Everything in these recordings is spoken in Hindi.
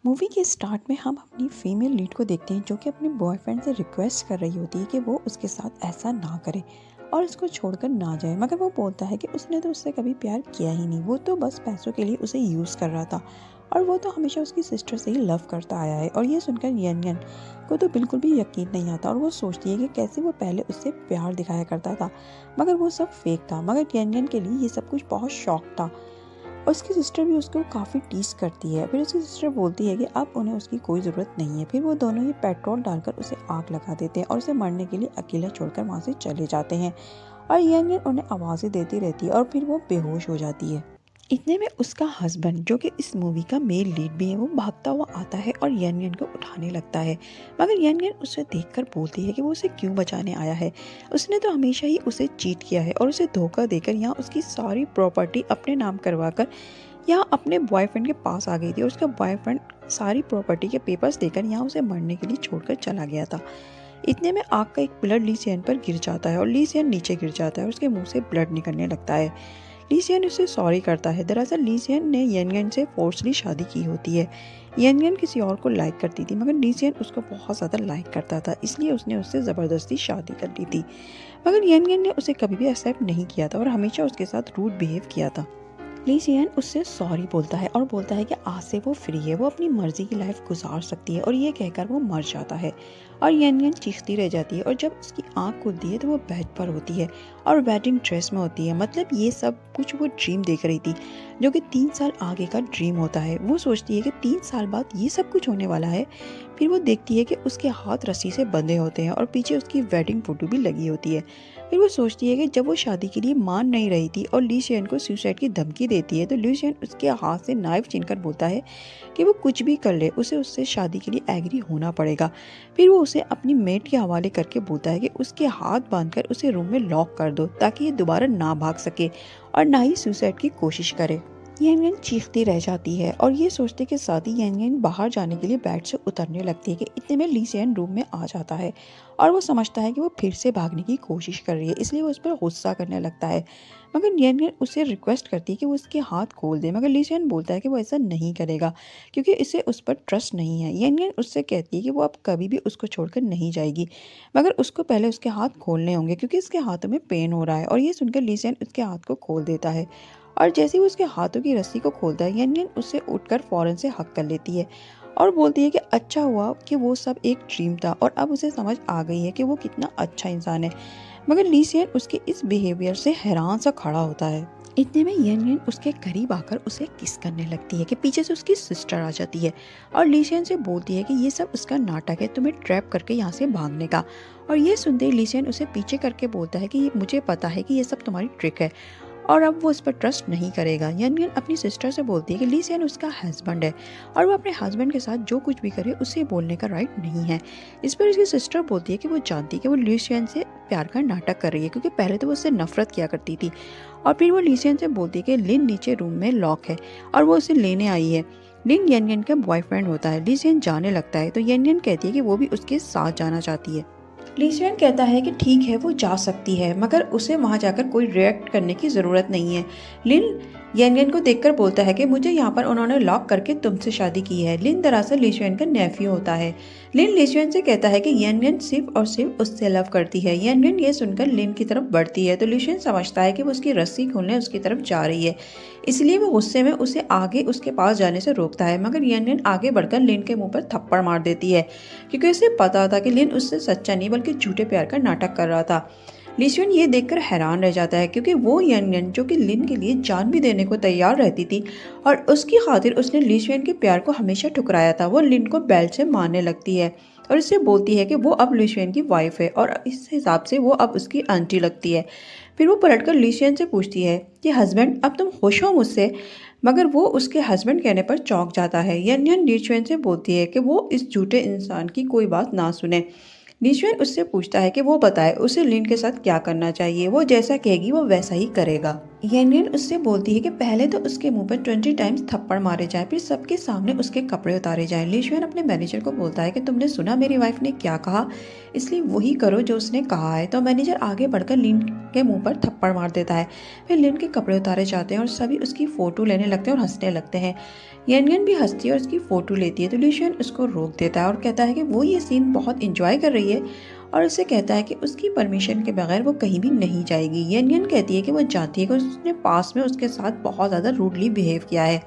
मूवी के स्टार्ट में हम अपनी फीमेल लीड को देखते हैं जो कि अपने बॉयफ्रेंड से रिक्वेस्ट कर रही होती है कि वो उसके साथ ऐसा ना करे और उसको छोड़कर ना जाए। मगर वो बोलता है कि उसने तो उससे कभी प्यार किया ही नहीं, वो तो बस पैसों के लिए उसे यूज़ कर रहा था और वो तो हमेशा उसकी सिस्टर से ही लव करता आया है। और ये सुनकर यन यन को तो बिल्कुल भी यकीन नहीं आता और वो सोचती है कि कैसे वो पहले उससे प्यार दिखाया करता था मगर वो सब फेक था। मगर यन यन के लिए ये सब कुछ बहुत शौक था और उसकी सिस्टर भी उसको काफ़ी टीस करती है। फिर उसकी सिस्टर बोलती है कि अब उन्हें उसकी कोई ज़रूरत नहीं है। फिर वो दोनों ही पेट्रोल डालकर उसे आग लगा देते हैं और उसे मरने के लिए अकेला छोड़कर वहाँ से चले जाते हैं। और यंग उन्हें आवाज़ें देती रहती है और फिर वो बेहोश हो जाती है। इतने में उसका हस्बैंड जो कि इस मूवी का मेल लीड भी है वो भागता हुआ आता है और यन यन को उठाने लगता है। मगर यन यन उसे देखकर बोलती है कि वो उसे क्यों बचाने आया है। उसने तो हमेशा ही उसे चीट किया है और उसे धोखा देकर यहाँ उसकी सारी प्रॉपर्टी अपने नाम करवाकर यहाँ अपने बॉयफ्रेंड के पास आ गई थी और उसका बॉयफ्रेंड सारी प्रॉपर्टी के पेपर्स देकर यहाँ उसे मरने के लिए छोड़कर चला गया था। इतने में आग का एक पिलर ली सियन पर गिर जाता है और ली सियन नीचे गिर जाता है और उसके मुंह से ब्लड निकलने लगता है। ली सियन उससे सॉरी करता है। दरअसल ली सियन ने यन यन से फोर्सली शादी की होती है। यन यन किसी और को लाइक करती थी मगर ली सियन उसको बहुत ज़्यादा लाइक करता था, इसलिए उसने उससे ज़बरदस्ती शादी कर ली थी। मगर यन यन ने उसे कभी भी एक्सेप्ट नहीं किया था और हमेशा उसके साथ रूड बिहेव किया था। ली सियन उससे सॉरी बोलता है और बोलता है कि आज से वो फ्री है, वो अपनी मर्जी की लाइफ गुजार सकती है और ये कहकर वो मर जाता है। और यन यन चीखती रह जाती है और जब उसकी आंख खुलती है तो वो बेड पर होती है और वेडिंग ड्रेस में होती है। मतलब ये सब कुछ वो ड्रीम देख रही थी जो कि 3 साल आगे का ड्रीम होता है। वो सोचती है कि 3 साल बाद ये सब कुछ होने वाला है। फिर वो देखती है कि उसके हाथ रस्सी से बंधे होते हैं और पीछे उसकी वेडिंग फोटो भी लगी होती है। फिर वो सोचती है कि जब वो शादी के लिए मान नहीं रही थी और ली सियन को सुसाइड की धमकी देती है तो ली सियन उसके हाथ से नाइफ छीनकर बोलता है कि वो कुछ भी कर ले उसे उससे शादी के लिए एग्री होना पड़ेगा। फिर वो उसे अपनी मेट के हवाले करके बोलता है कि उसके हाथ बांधकर उसे रूम में लॉक कर दो ताकि ये दोबारा ना भाग सके और ना ही सुसाइड की कोशिश करे। यन यन चीखती रह जाती है और ये सोचते के साथ ही यन यन बाहर जाने के लिए बेड से उतरने लगती है कि इतने में ली सियन रूम में आ जाता है और वो समझता है कि वो फिर से भागने की कोशिश कर रही है, इसलिए वो उस पर गुस्सा करने लगता है। मगर यन यन उससे रिक्वेस्ट करती है कि वो उसके हाथ खोल दे मगर ली सियन बोलता है कि वो ऐसा नहीं करेगा क्योंकि इसे उस पर ट्रस्ट नहीं है। यन यन उससे कहती है कि वो अब कभी भी उसको छोड़कर नहीं जाएगी मगर उसको पहले उसके हाथ खोलने होंगे क्योंकि उसके हाथों में पेन हो रहा है। और ये सुनकर ली सियन उसके हाथ को खोल देता है और जैसे ही वो उसके हाथों की रस्सी को खोलता है यन यन उससे उठकर फौरन से हक कर लेती है और बोलती है कि अच्छा हुआ कि वो सब एक ड्रीम था और अब उसे समझ आ गई है कि वो कितना अच्छा इंसान है। मगर ली सियन उसके इस बिहेवियर से हैरान सा खड़ा होता है। इतने में यन यन उसके करीब आकर उसे किस करने लगती है कि पीछे से उसकी सिस्टर आ जाती है और ली सियन से बोलती है कि ये सब उसका नाटक है, तुम्हें ट्रैप करके यहाँ से भागने का। और ये सुनते ही ली सियन उसे पीछे करके बोलता है कि ये मुझे पता है कि ये सब तुम्हारी ट्रिक है और अब वो इस पर ट्रस्ट नहीं करेगा। यन यन अपनी सिस्टर से बोलती है कि ली सियन उसका हस्बैंड है और वो अपने हस्बैंड के साथ जो कुछ भी करे उसे बोलने का राइट नहीं है। इस पर उसकी सिस्टर बोलती है कि वो जानती है कि वो ली सियन से प्यार का नाटक कर रही है क्योंकि पहले तो वो उससे नफरत किया करती थी। और फिर वो ली सियन से बोलती है कि लिन नीचे रूम में लॉक है और वो उसे लेने आई है। लिन यन यन का बॉयफ्रेंड होता है। ली सियन जाने लगता है तो यन यन कहती है कि वो भी उसके साथ जाना चाहती है। ली सियन कहता है कि ठीक है वो जा सकती है मगर उसे वहां जाकर कोई रिएक्ट करने की ज़रूरत नहीं है। लिन यन यन को देखकर बोलता है कि मुझे यहाँ पर उन्होंने लॉक करके तुमसे शादी की है। लिन दरअसल ली सियन का नेफ्यू होता है। लिन ली सियन से कहता है कि यन यन सिर्फ और सिर्फ उससे लव करती है। यन यन ये सुनकर लिन की तरफ बढ़ती है तो ली सियन समझता है कि वो उसकी रस्सी खोलने उसकी तरफ जा रही है, इसलिए वो गुस्से में उसे आगे उसके पास जाने से रोकता है। मगर यन यन आगे बढ़कर लिन के मुंह पर थप्पड़ मार देती है क्योंकि उसे पता था कि लिन उससे सच्चा नहीं बल्कि झूठे प्यार का नाटक कर रहा था। ली सियन ये देखकर हैरान रह जाता है क्योंकि वो यन यन जो कि लिन के लिए जान भी देने को तैयार रहती थी और उसकी खातिर उसने ली सियन के प्यार को हमेशा ठुकराया था, वो लिन को बेल्ट से मारने लगती है और इससे बोलती है कि वो अब ली सियन की वाइफ है और इस हिसाब से वो अब उसकी आंटी लगती है। फिर वो पलटकर ली सियन से पूछती है कि हस्बैंड अब तुम खुश हो मुझसे। मगर वो उसके हस्बैंड कहने पर चौंक जाता है। यन यन ली सियन से बोलती है कि वो इस झूठे इंसान की कोई बात ना सुने। ली सियन उससे पूछता है कि वो बताए उसे लिन के साथ क्या करना चाहिए, वो जैसा कहेगी वो वैसा ही करेगा। येन येन उससे बोलती है कि पहले तो उसके मुंह पर 20 टाइम्स थप्पड़ मारे जाए, फिर सबके सामने उसके कपड़े उतारे जाएं। ली शुएन अपने मैनेजर को बोलता है कि तुमने सुना मेरी वाइफ ने क्या कहा, इसलिए वही करो जो उसने कहा है। तो मैनेजर आगे बढ़कर लिन के मुंह पर थप्पड़ मार देता है। फिर लिन के कपड़े उतारे जाते हैं और सभी उसकी फ़ोटो लेने लगते हैं और हंसने लगते हैं। येन येन भी हंसती है और उसकी फ़ोटो लेती है, तो ली शुएन उसको रोक देता है और कहता है कि वो ये सीन बहुत इंजॉय कर रही है और उसे कहता है कि उसकी परमिशन के बगैर वो कहीं भी नहीं जाएगी। येन येन कहती है कि वो जानती है कि उसने पास में उसके साथ बहुत ज़्यादा रूडली बिहेव किया है,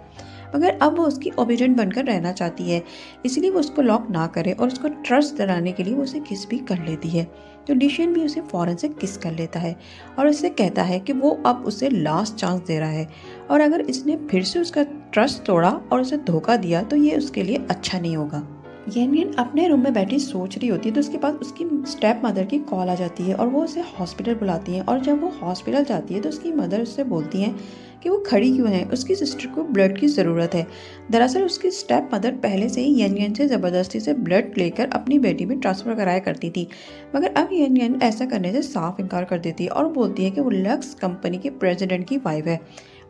मगर अब वो उसकी ओबीडिएंट बनकर रहना चाहती है, इसलिए वो उसको लॉक ना करे और उसको ट्रस्ट दिलाने के लिए वो उसे किस भी कर लेती है। तो लिशियन भी उसे फ़ौरन से किस कर लेता है और उसे कहता है कि वो अब उसे लास्ट चांस दे रहा है और अगर इसने फिर से उसका ट्रस्ट तोड़ा और उसे धोखा दिया तो ये उसके लिए अच्छा नहीं होगा। येन येन अपने रूम में बैठी सोच रही होती है तो उसके पास उसकी स्टेप मदर की कॉल आ जाती है और वो उसे हॉस्पिटल बुलाती हैं। और जब वो हॉस्पिटल जाती है तो उसकी मदर उससे बोलती हैं कि वो खड़ी क्यों है, उसकी सिस्टर को ब्लड की ज़रूरत है। दरअसल उसकी स्टेप मदर पहले से ही येन येन से ज़बरदस्ती से ब्लड लेकर अपनी बेटी में ट्रांसफ़र कराया करती थी, मगर अब येन येन ऐसा करने से साफ इनकार कर देती है और बोलती है कि वो लक्स कंपनी के प्रेसिडेंट की वाइफ है,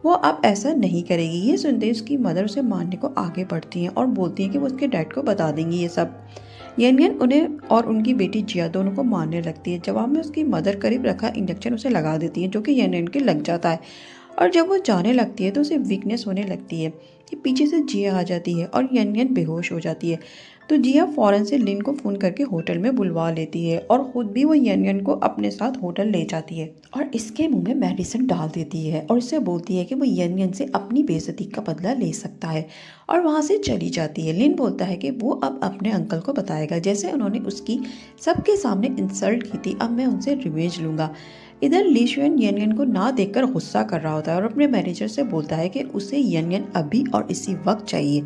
वो अब ऐसा नहीं करेगी। ये सुनते ही उसकी मदर उसे मारने को आगे बढ़ती हैं और बोलती हैं कि वो उसके डैड को बता देंगी ये सब। येन येन उन्हें और उनकी बेटी जिया दोनों को मारने लगती है। जवाब में उसकी मदर करीब रखा इंजेक्शन उसे लगा देती है, जो कि येन येन के लग जाता है और जब वो जाने लगती है तो उसे वीकनेस होने लगती है कि पीछे से जिया आ जाती है और येन येन बेहोश हो जाती है। तो जिया फ़ौरन से लिन को फ़ोन करके होटल में बुलवा लेती है और ख़ुद भी वो येन येन को अपने साथ होटल ले जाती है और इसके मुंह में मेडिसिन डाल देती है और इससे बोलती है कि वो येन येन से अपनी बेइज्जती का बदला ले सकता है और वहाँ से चली जाती है। लिन बोलता है कि वो अब अपने अंकल को बताएगा, जैसे उन्होंने उसकी सबके सामने इंसल्ट की थी, अब मैं उनसे रिवेंज लूँगा। इधर ली शुएन येन येन को ना देखकर गुस्सा कर रहा होता है और अपने मैनेजर से बोलता है कि उसे येन येन अभी और इसी वक्त चाहिए।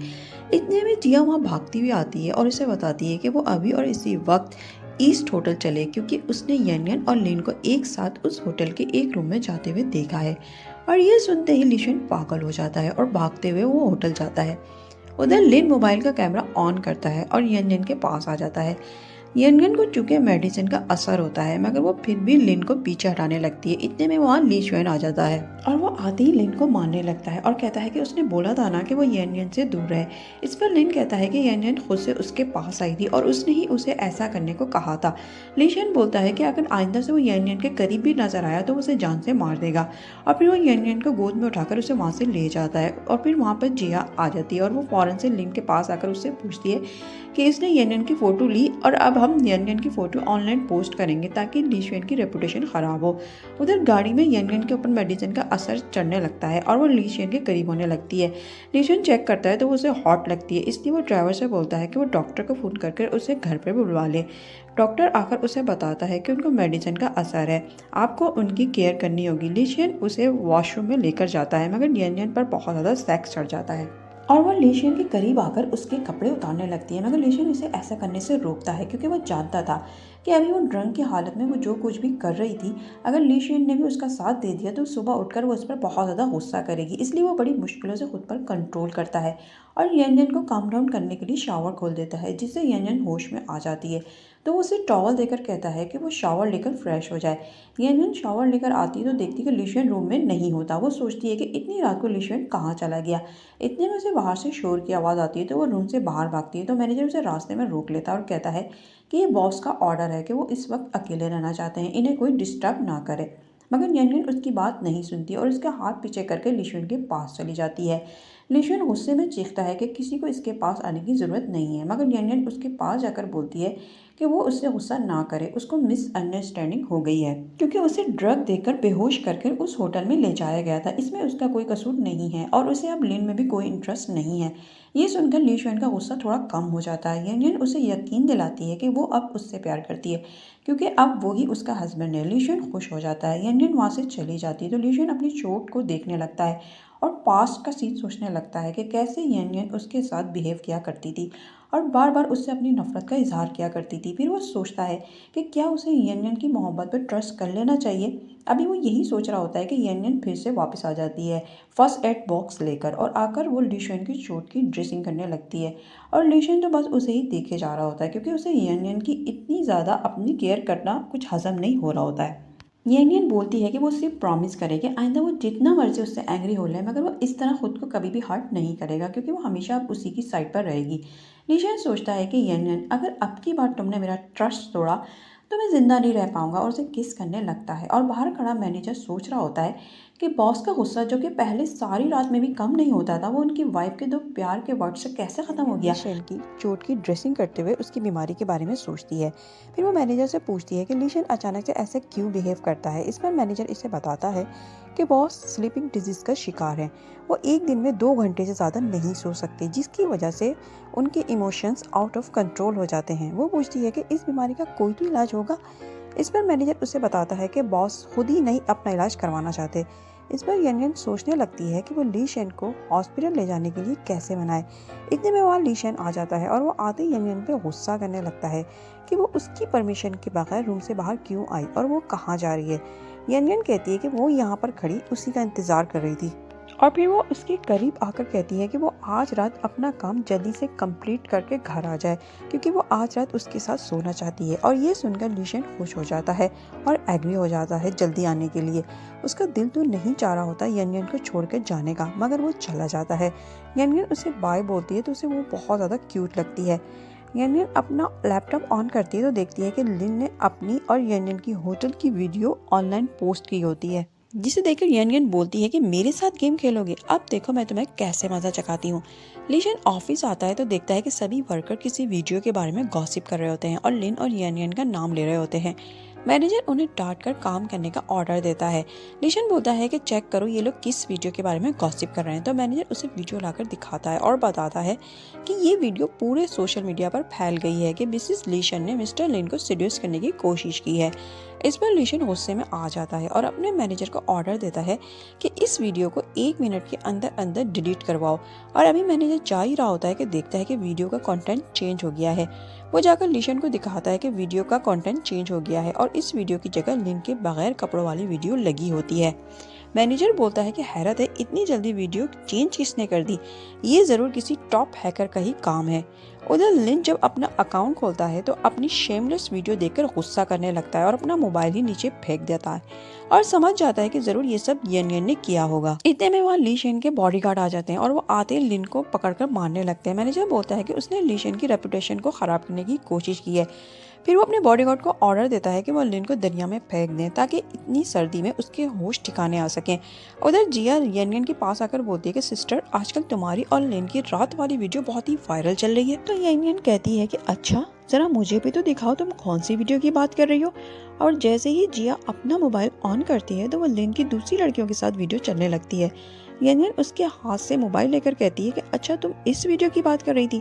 इतने में जिया वहाँ भागती हुई आती है और उसे बताती है कि वो अभी और इसी वक्त ईस्ट होटल चले, क्योंकि उसने येन येन और लिन को एक साथ उस होटल के एक रूम में जाते हुए देखा है। और ये सुनते ही ली शुएन पागल हो जाता है और भागते हुए वो होटल जाता है। उधर लिन मोबाइल का कैमरा ऑन करता है और येन येन के पास आ जाता है। येन येन को चूंकि मेडिसिन का असर होता है, मगर वो फिर भी लिन को पीछे हटाने लगती है। इतने में वहाँ ली शुएन आ जाता है और वो आते ही लिन को मारने लगता है और कहता है कि उसने बोला था ना कि वो येन येन से दूर रहे। इस पर लिन कहता है कि येन येन खुद से उसके पास आई थी और उसने ही उसे ऐसा करने को कहा था। ली शुएन बोलता है कि अगर आइंदा से वो येन येन के करीब भी नजर आया तो उसे जान से मार देगा और फिर वो येन येन को गोद में उठाकर उसे वहाँ से ले जाता है। और फिर वहाँ पर जिया आ जाती है और वो फ़ौरन से लिन के पास आकर उससे पूछती है कि इसने येन येन की फ़ोटो ली और अब हम येन येन की फ़ोटो ऑनलाइन पोस्ट करेंगे ताकि ली शुएन की रेपुटेशन ख़राब हो। उधर गाड़ी में येन येन के ऊपर मेडिसिन का असर चढ़ने लगता है और वो ली शुएन के करीब होने लगती है। ली शुएन चेक करता है तो वो उसे हॉट लगती है, इसलिए वो ड्राइवर से बोलता है कि वो डॉक्टर को फ़ोन करके उसे घर पर बुलवा ले। डॉक्टर आकर उसे बताता है कि उनको मेडिसिन का असर है, आपको उनकी केयर करनी होगी। ली शुएन उसे वॉशरूम में लेकर जाता है, मगर येन येन पर बहुत ज़्यादा सेक्स चढ़ जाता है और वो ली शुएन के करीब आकर उसके कपड़े उतारने लगती है, मगर ली शुएन इसे ऐसा करने से रोकता है क्योंकि वो जानता था कि अभी वो ड्रंक की हालत में वो जो कुछ भी कर रही थी, अगर ली शुएन ने भी उसका साथ दे दिया तो सुबह उठकर वो उस पर बहुत ज़्यादा गुस्सा करेगी। इसलिए वो बड़ी मुश्किलों से खुद पर कंट्रोल करता है और येन येन को काम डाउन करने के लिए शावर खोल देता है, जिससे येन येन होश में आ जाती है। तो वो उसे टॉवल देकर कहता है कि वो शावर लेकर फ्रेश हो जाए। येन येन शावर लेकर आती है तो देखती है कि ली शुएन रूम में नहीं होता। वो सोचती है कि इतनी रात को ली शुएन कहाँ चला गया। इतने में उसे बाहर से शोर की आवाज़ आती है तो वो रूम से बाहर भागती है। तो मैनेजर उसे रास्ते में रोक लेता है और कहता है कि ये बॉस का ऑर्डर है कि वो इस वक्त अकेले रहना चाहते हैं, इन्हें कोई डिस्टर्ब ना करे। मगर येन येन उसकी बात नहीं सुनती और उसका हाथ पीछे करके ली शुएन के पास चली जाती है। ली शुएन गुस्से में चीखता है कि किसी को इसके पास आने की ज़रूरत नहीं है, मगर येन येन उसके पास जाकर बोलती है कि वो उससे गुस्सा ना करे, उसको मिसअंडरस्टैंडिंग हो गई है क्योंकि उसे ड्रग देकर बेहोश करके उस होटल में ले जाया गया था। इसमें उसका कोई कसूर नहीं है और उसे अब लिन में भी कोई इंटरेस्ट नहीं है। ये सुनकर ली शुएन का गुस्सा थोड़ा कम हो जाता है। येन येन उसे यकीन दिलाती है कि वो अब उससे प्यार करती है क्योंकि अब वही उसका हस्बैंड है। ली शुएन खुश हो जाता है। येन येन वहाँ से चली जाती है तो ली शुएन अपनी चोट को देखने लगता है और पास्ट का सीन सोचने लगता है कि कैसे येन येन उसके साथ बिहेव किया करती थी और बार बार उससे अपनी नफरत का इजहार किया करती थी। फिर वो सोचता है कि क्या उसे येन येन की मोहब्बत पर ट्रस्ट कर लेना चाहिए। अभी वो यही सोच रहा होता है कि येन येन फिर से वापस आ जाती है फर्स्ट एड बॉक्स लेकर और आकर वो ली शुएन की चोट की ड्रेसिंग करने लगती है और ली शुएन तो बस उसे ही देखे जा रहा होता है क्योंकि उसे येन येन की इतनी ज़्यादा अपनी केयर करना कुछ हजम नहीं हो रहा होता है। येन बोलती है कि वो उससे प्रॉमिस करे कि आइंदा वो जितना मर्जी उससे एंग्री हो ले मगर वो इस तरह खुद को कभी भी हर्ट नहीं करेगा क्योंकि वो हमेशा अब उसी की साइड पर रहेगी। लीशन सोचता है कि येन अगर अब की बार तुमने मेरा ट्रस्ट तोड़ा तो मैं जिंदा नहीं रह पाऊंगा और उसे किस करने लगता है। और बाहर खड़ा मैनेजर सोच रहा होता है कि बॉस का गुस्सा जो कि पहले सारी रात में भी कम नहीं होता था वो उनकी वाइफ के दो प्यार के वर्ड से कैसे खत्म हो गया। लीशन की चोट की ड्रेसिंग करते हुए उसकी बीमारी के बारे में सोचती है। फिर वो मैनेजर से पूछती है कि लीशन अचानक से ऐसे क्यों बिहेव करता है। इस पर मैनेजर इसे बताता है कि बॉस स्लीपिंग डिजीज का शिकार है। वो एक दिन में 2 घंटे से ज़्यादा नहीं सो सकते जिसकी वजह से उनके इमोशंस आउट ऑफ कंट्रोल हो जाते हैं। वो पूछती है कि इस बीमारी का कोई तो इलाज होगा। इस पर मैनेजर उसे बताता है कि बॉस खुद ही नहीं अपना इलाज करवाना चाहते। इस पर यन सोचने लगती है कि वो ली शेन को हॉस्पिटल ले जाने के लिए कैसे मनाए। इतने में वहाँ ली शेन आ जाता है और वो आते ही यन पे गुस्सा करने लगता है कि वो उसकी परमिशन के बगैर रूम से बाहर क्यों आई और वो कहाँ जा रही है। यन कहती है कि वो यहाँ पर खड़ी उसी का इंतज़ार कर रही थी और फिर वो उसके करीब आकर कहती है कि वो आज रात अपना काम जल्दी से कंप्लीट करके घर आ जाए क्योंकि वो आज रात उसके साथ सोना चाहती है। और ये सुनकर लीशन खुश हो जाता है और एग्री हो जाता है जल्दी आने के लिए। उसका दिल तो नहीं चाह रहा होता यन को छोड़कर जाने का मगर वो चला जाता है। यन उसे बाय बोलती है तो उसे वो बहुत ज़्यादा क्यूट लगती है। यन अपना लैपटॉप ऑन करती है तो देखती है कि लिन ने अपनी और यन की होटल की वीडियो ऑनलाइन पोस्ट की होती है जिसे देखकर यन बोलती है कि मेरे साथ गेम खेलोगे, अब देखो मैं तुम्हें कैसे मजा चखाती हूँ। लीशन ऑफिस आता है तो देखता है कि सभी वर्कर किसी वीडियो के बारे में गॉसिप कर रहे होते हैं और लिन और यन का नाम ले रहे होते हैं। मैनेजर उन्हें डांट कर काम करने का ऑर्डर देता है। लीशन बोलता है कि चेक करो ये लोग किस वीडियो के बारे में गॉसिप कर रहे हैं। तो मैनेजर उसे वीडियो लाकर दिखाता है और बताता है कि ये वीडियो पूरे सोशल मीडिया पर फैल गई है कि मिसेस लीशन ने मिस्टर लिन को सीड्यूस करने की कोशिश की है। इस पर लीशन गुस्से में आ जाता है और अपने मैनेजर को ऑर्डर देता है कि इस वीडियो को 1 मिनट के अंदर अंदर डिलीट करवाओ। और अभी मैनेजर जा ही रहा होता है कि देखता है कि वीडियो का कंटेंट चेंज हो गया है। वो जाकर लीशन को दिखाता है कि वीडियो का कंटेंट चेंज हो गया है और इस वीडियो की जगह लिन के बगैर कपड़ों वाली वीडियो लगी होती है। मैनेजर बोलता है कि हैरत है इतनी जल्दी वीडियो चेंज किसने कर दी, ये जरूर किसी टॉप हैकर का ही काम है। उधर लिन जब अपना अकाउंट खोलता है तो अपनी शेमलेस वीडियो देखकर गुस्सा करने लगता है और अपना मोबाइल ही नीचे फेंक देता है और समझ जाता है कि जरूर ये सब यन ने किया होगा। इतने में वहाँ ली शेन के बॉडीगार्ड आ जाते हैं और वो आते ही लिन को पकड़कर मारने लगते हैं। मैनेजर बोलता है कि उसने ली शेन की रेपुटेशन को खराब करने की कोशिश की है। फिर वो अपने बॉडीगार्ड को ऑर्डर देता है कि वो लिन को दरिया में फेंक दें ताकि इतनी सर्दी में उसके होश ठिकाने आ सकें। उधर जिया यन के पास आकर बोलती है कि सिस्टर आजकल तुम्हारी और लिन की रात वाली वीडियो बहुत ही वायरल चल रही है। तो यन कहती है कि अच्छा जरा मुझे भी तो दिखाओ तुम कौन सी वीडियो की बात कर रही हो। और जैसे ही जिया अपना मोबाइल ऑन करती है तो वो लिन की दूसरी लड़कियों के साथ वीडियो चलने लगती है। यन उसके हाथ से मोबाइल लेकर कहती है कि अच्छा तुम इस वीडियो की बात कर रही थी,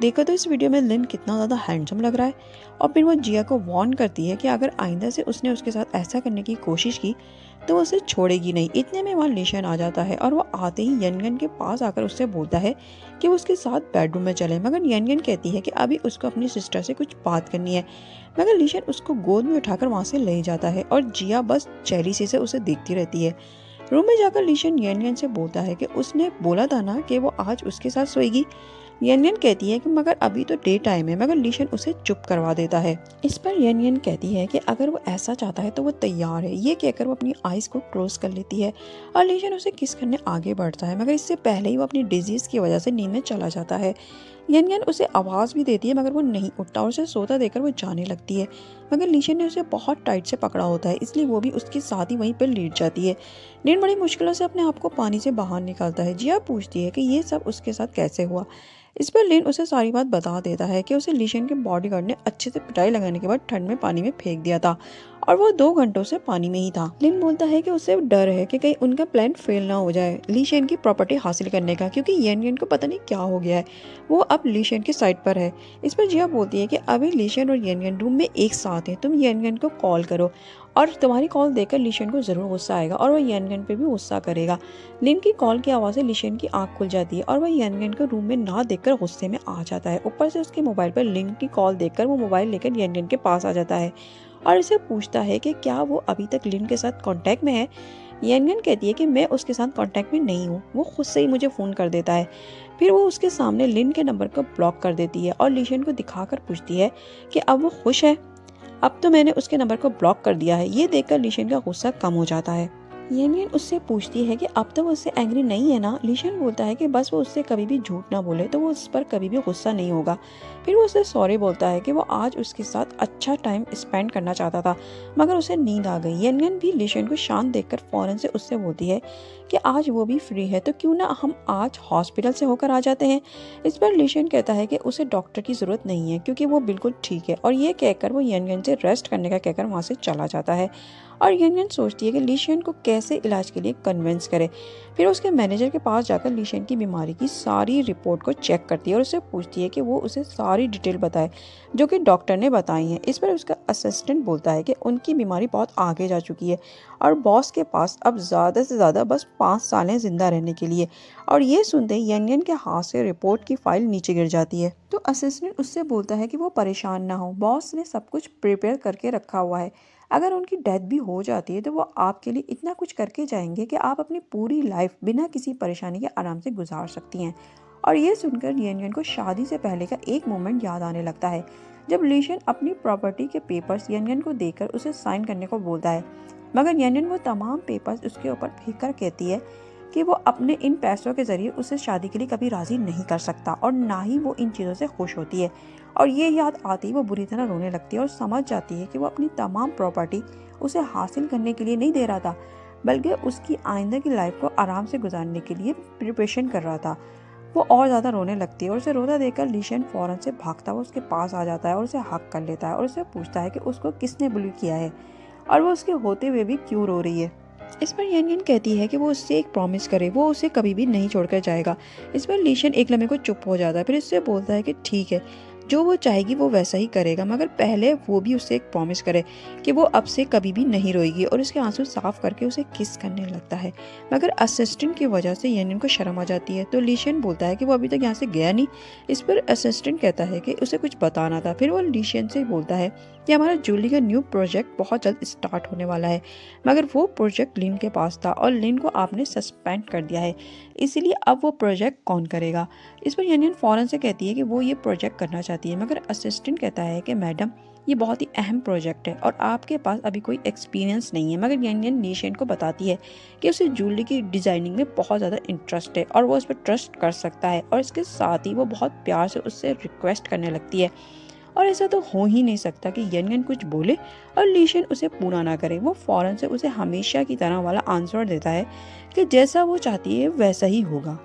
देखो तो इस वीडियो में लिन कितना ज़्यादा हैंडसम लग रहा है। और फिर वो जिया को वार्न करती है कि अगर आइंदा से उसने उसके साथ ऐसा करने की कोशिश की तो वो उसे छोड़ेगी नहीं। इतने में वहाँ लीशन आ जाता है और वो आते ही यन के पास आकर उससे बोलता है कि वो उसके साथ बेडरूम में चले मगर यन कहती है कि अभी उसको अपनी सिस्टर से कुछ बात करनी है। मगर लीशन उसको गोद में उठाकर वहाँ से ले जाता है और जिया बस चेहरी से उसे देखती रहती है। रूम में जाकर लीशन यन से बोलता है कि उसने बोला था ना कि वो आज उसके साथ सोएगी। यन कहती है कि मगर अभी तो डे टाइम है मगर लीशन उसे चुप करवा देता है। इस पर यन कहती है कि अगर वो ऐसा चाहता है तो वो तैयार है। ये कहकर वो अपनी आईज को क्लोज कर लेती है और लीशन उसे किस करने आगे बढ़ता है मगर इससे पहले ही वो अपनी डिजीज की वजह से नींद में चला जाता है। यन उसे आवाज़ भी देती है मगर वो नहीं उठता और उसे सोता देकर वो जाने लगती है। मगर लीशन ने उसे बहुत टाइट से पकड़ा होता है इसलिए वो भी उसके साथ ही वहीं पर लेट जाती है। लिन बड़ी मुश्किलों से अपने आप को पानी से बाहर निकालता है। जिया पूछती है कि ये सब उसके साथ कैसे हुआ। इस पर लिन उसे सारी बात बता देता है कि उसे लीशन के बॉडीगार्ड ने अच्छे से पिटाई लगाने के बाद ठंड में पानी में फेंक दिया था और वो 2 घंटों से पानी में ही था। लिन बोलता है कि उसे डर है कि कहीं उनका प्लान फेल ना हो जाए लीशन की प्रॉपर्टी हासिल करने का क्योंकि यन को पता नहीं क्या हो गया है, वो अब लीशन की साइड पर है। इस पर जिया बोलती है कि अभी लीशन और यन रूम में एक साथ है, तुम यन को कॉल करो और तुम्हारी कॉल देखकर लीशन को जरूर गुस्सा आएगा और वह यन पे भी गुस्सा करेगा। लिन की कॉल की आवाज़ से लीशन की आंख खुल जाती है और वह यन को रूम में ना देखकर गुस्से में आ जाता है। ऊपर से उसके मोबाइल पर लिन की कॉल देखकर वो मोबाइल लेकर यन के पास आ जाता है और इसे पूछता है कि क्या वो अभी तक लिन के साथ कांटेक्ट में है। यन कहती है कि मैं उसके साथ कांटेक्ट में नहीं हूँ, वो खुद से ही मुझे फ़ोन कर देता है। फिर वो उसके सामने लिन के नंबर को ब्लॉक कर देती है और लीशन को दिखाकर पूछती है कि अब वो खुश है। अब तो मैंने उसके नंबर को ब्लॉक कर दिया है। ये देखकर लीशन का गुस्सा कम हो जाता है। येनयन उससे पूछती है कि अब तो वो उससे एंग्री नहीं है ना। लीशन बोलता है कि बस वो उससे कभी भी झूठ ना बोले तो वो उस पर कभी भी गुस्सा नहीं होगा। फिर वो उससे सॉरी बोलता है कि वो आज उसके साथ अच्छा टाइम स्पेंड करना चाहता था मगर उसे नींद आ गई। येनयन भी लीशन को शांत देखकर फौरन से उससे बोलती है कि आज वो भी फ्री है तो क्यों ना हम आज हॉस्पिटल से होकर आ जाते हैं। इस पर लीशन कहता है कि उसे डॉक्टर की ज़रूरत नहीं है क्योंकि वो बिल्कुल ठीक है, और ये कहकर वो येनयन से रेस्ट करने का कहकर वहाँ से चला जाता है। और येनयन सोचती है कि लीशन को कैसे इलाज के लिए कन्विंस करे। फिर उसके मैनेजर के पास जाकर लीशन की बीमारी की सारी रिपोर्ट को चेक करती है और उससे पूछती है कि वो उसे सारी डिटेल बताए जो कि डॉक्टर ने बताई हैं। इस पर उसका असिस्टेंट बोलता है कि उनकी बीमारी बहुत आगे जा चुकी है और बॉस के पास अब ज़्यादा से ज़्यादा बस 5 साल हैं जिंदा रहने के लिए। और ये सुनते ही येनयन के हाथ से रिपोर्ट की फाइल नीचे गिर जाती है। तो असिस्टेंट उससे बोलता है कि वो परेशान ना हो, बॉस ने सब कुछ प्रिपेयर करके रखा हुआ है। अगर उनकी डेथ भी हो जाती है तो वो आपके लिए इतना कुछ करके जाएंगे कि आप अपनी पूरी लाइफ बिना किसी परेशानी के आराम से गुजार सकती हैं। और ये सुनकर येनयन को शादी से पहले का एक मोमेंट याद आने लगता है जब लीशन अपनी प्रॉपर्टी के पेपर्स येनयन को देकर उसे साइन करने को बोलता है, मगर येनयन वो तमाम पेपर्स उसके ऊपर फेंक कर कहती है कि वो अपने इन पैसों के जरिए उसे शादी के लिए कभी राजी नहीं कर सकता और ना ही वो इन चीज़ों से खुश होती है। और ये याद आती ही वो बुरी तरह रोने लगती है और समझ जाती है कि वो अपनी तमाम प्रॉपर्टी उसे हासिल करने के लिए नहीं दे रहा था बल्कि उसकी आइंदा की लाइफ को आराम से गुजारने के लिए प्रिपरेशन कर रहा था। वो और ज़्यादा रोने लगती है और उसे रोता देखकर लीशन फौरन से भागता हुआ उसके पास आ जाता है और उसे हक कर लेता है और उसे पूछता है कि उसको किसने बुली किया है और वो उसके होते हुए भी क्यों रो रही है। इस पर येनयन कहती है कि वो उससे एक प्रॉमिस करे, वो उसे कभी भी नहीं छोड़कर जाएगा। इस पर लीशन एक लम्हे को चुप हो जाता है, फिर इससे बोलता है कि ठीक है, जो वो चाहेगी वो वैसा ही करेगा, मगर पहले वो भी उससे एक प्रॉमिस करे कि वो अब से कभी भी नहीं रोएगी। और उसके आंसू साफ करके उसे किस करने लगता है, मगर असिस्टेंट की वजह से येनयन को शर्म आ जाती है। तो लीशन बोलता है कि वो अभी तक यहाँ से गया नहीं। इस पर असिस्टेंट कहता है कि उसे कुछ बताना था। फिर वो लीशन से बोलता है कि हमारा जूली का न्यू प्रोजेक्ट बहुत जल्द स्टार्ट होने वाला है, मगर वो प्रोजेक्ट लिन के पास था और लिन को आपने सस्पेंड कर दिया है, इसीलिए अब वो प्रोजेक्ट कौन करेगा। इस पर येनयन फौरन से कहती है कि वो ये प्रोजेक्ट करना चाहती है, मगर असिस्टेंट कहता है कि मैडम ये बहुत ही अहम प्रोजेक्ट है और आपके पास अभी कोई एक्सपीरियंस नहीं है। मगर येनयन लीशन को बताती है कि उसे जूली की डिज़ाइनिंग में बहुत ज़्यादा इंटरेस्ट है और वो उस पर ट्रस्ट कर सकता है, और इसके साथ ही वो बहुत प्यार से उससे रिक्वेस्ट करने लगती है। और ऐसा तो हो ही नहीं सकता कि येनयन कुछ बोले और लीशन उसे पूरा ना करे। वो फौरन से उसे हमेशा की तरह वाला आंसर देता है कि जैसा वो चाहती है वैसा ही होगा।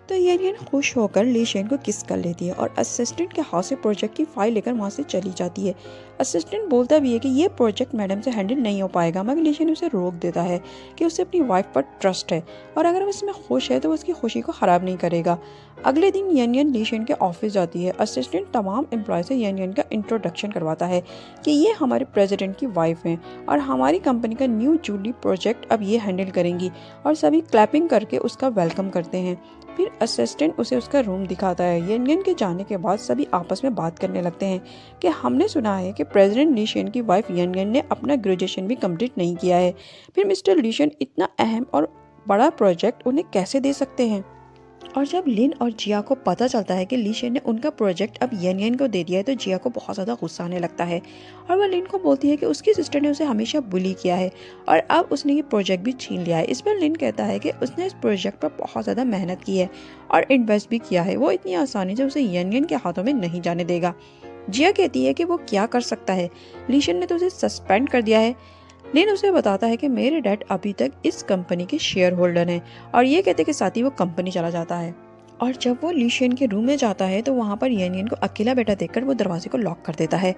तो येनयन खुश होकर लीशन को किस कर लेती है और असिस्टेंट के हाथ से प्रोजेक्ट की फाइल लेकर वहाँ से चली जाती है। असिस्टेंट बोलता भी है कि ये प्रोजेक्ट मैडम से हैंडल नहीं हो पाएगा, मगर लीशन उसे रोक देता है कि उसे अपनी वाइफ पर ट्रस्ट है और अगर वो इसमें खुश है तो वो उसकी खुशी को ख़राब नहीं करेगा। अगले दिन येनयन लीशन के ऑफिस जाती है। असिस्टेंट तमाम एम्प्लॉय से येनयन का इंट्रोडक्शन करवाता है कि ये हमारे प्रेसिडेंट की वाइफ हैं और हमारी कंपनी का न्यू जूली प्रोजेक्ट अब ये हैंडल करेंगी, और सभी क्लैपिंग करके उसका वेलकम करते हैं। फिर असिस्टेंट उसे उसका रूम दिखाता है। येनयन के जाने के बाद सभी आपस में बात करने लगते हैं कि हमने सुना है कि प्रेसिडेंट लीशन की वाइफ येनयन ने अपना ग्रेजुएशन भी कंप्लीट नहीं किया है, फिर मिस्टर लीशन इतना अहम और बड़ा प्रोजेक्ट उन्हें कैसे दे सकते हैं। और जब लिन और जिया को पता चलता है कि लीशन ने उनका प्रोजेक्ट अब येनयन को दे दिया है तो जिया को बहुत ज़्यादा गुस्सा आने लगता है और वह लिन को बोलती है कि उसकी सिस्टर ने उसे हमेशा बुली किया है और अब उसने ये प्रोजेक्ट भी छीन लिया है। इस पर लिन कहता है कि उसने इस प्रोजेक्ट पर बहुत ज़्यादा मेहनत की है और इन्वेस्ट भी किया है, वो इतनी आसानी से उसे येनयन के हाथों में नहीं जाने देगा। जिया कहती है कि वो क्या कर सकता है, लीशन ने तो उसे सस्पेंड कर दिया है। लिन उसे बताता है कि मेरे डैड अभी तक इस कंपनी के शेयर होल्डर हैं, और ये कहते के साथ ही वो कंपनी चला जाता है। और जब वो लीशन के रूम में जाता है तो वहाँ पर येनयन को अकेला बैठा देखकर वो दरवाजे को लॉक कर देता है।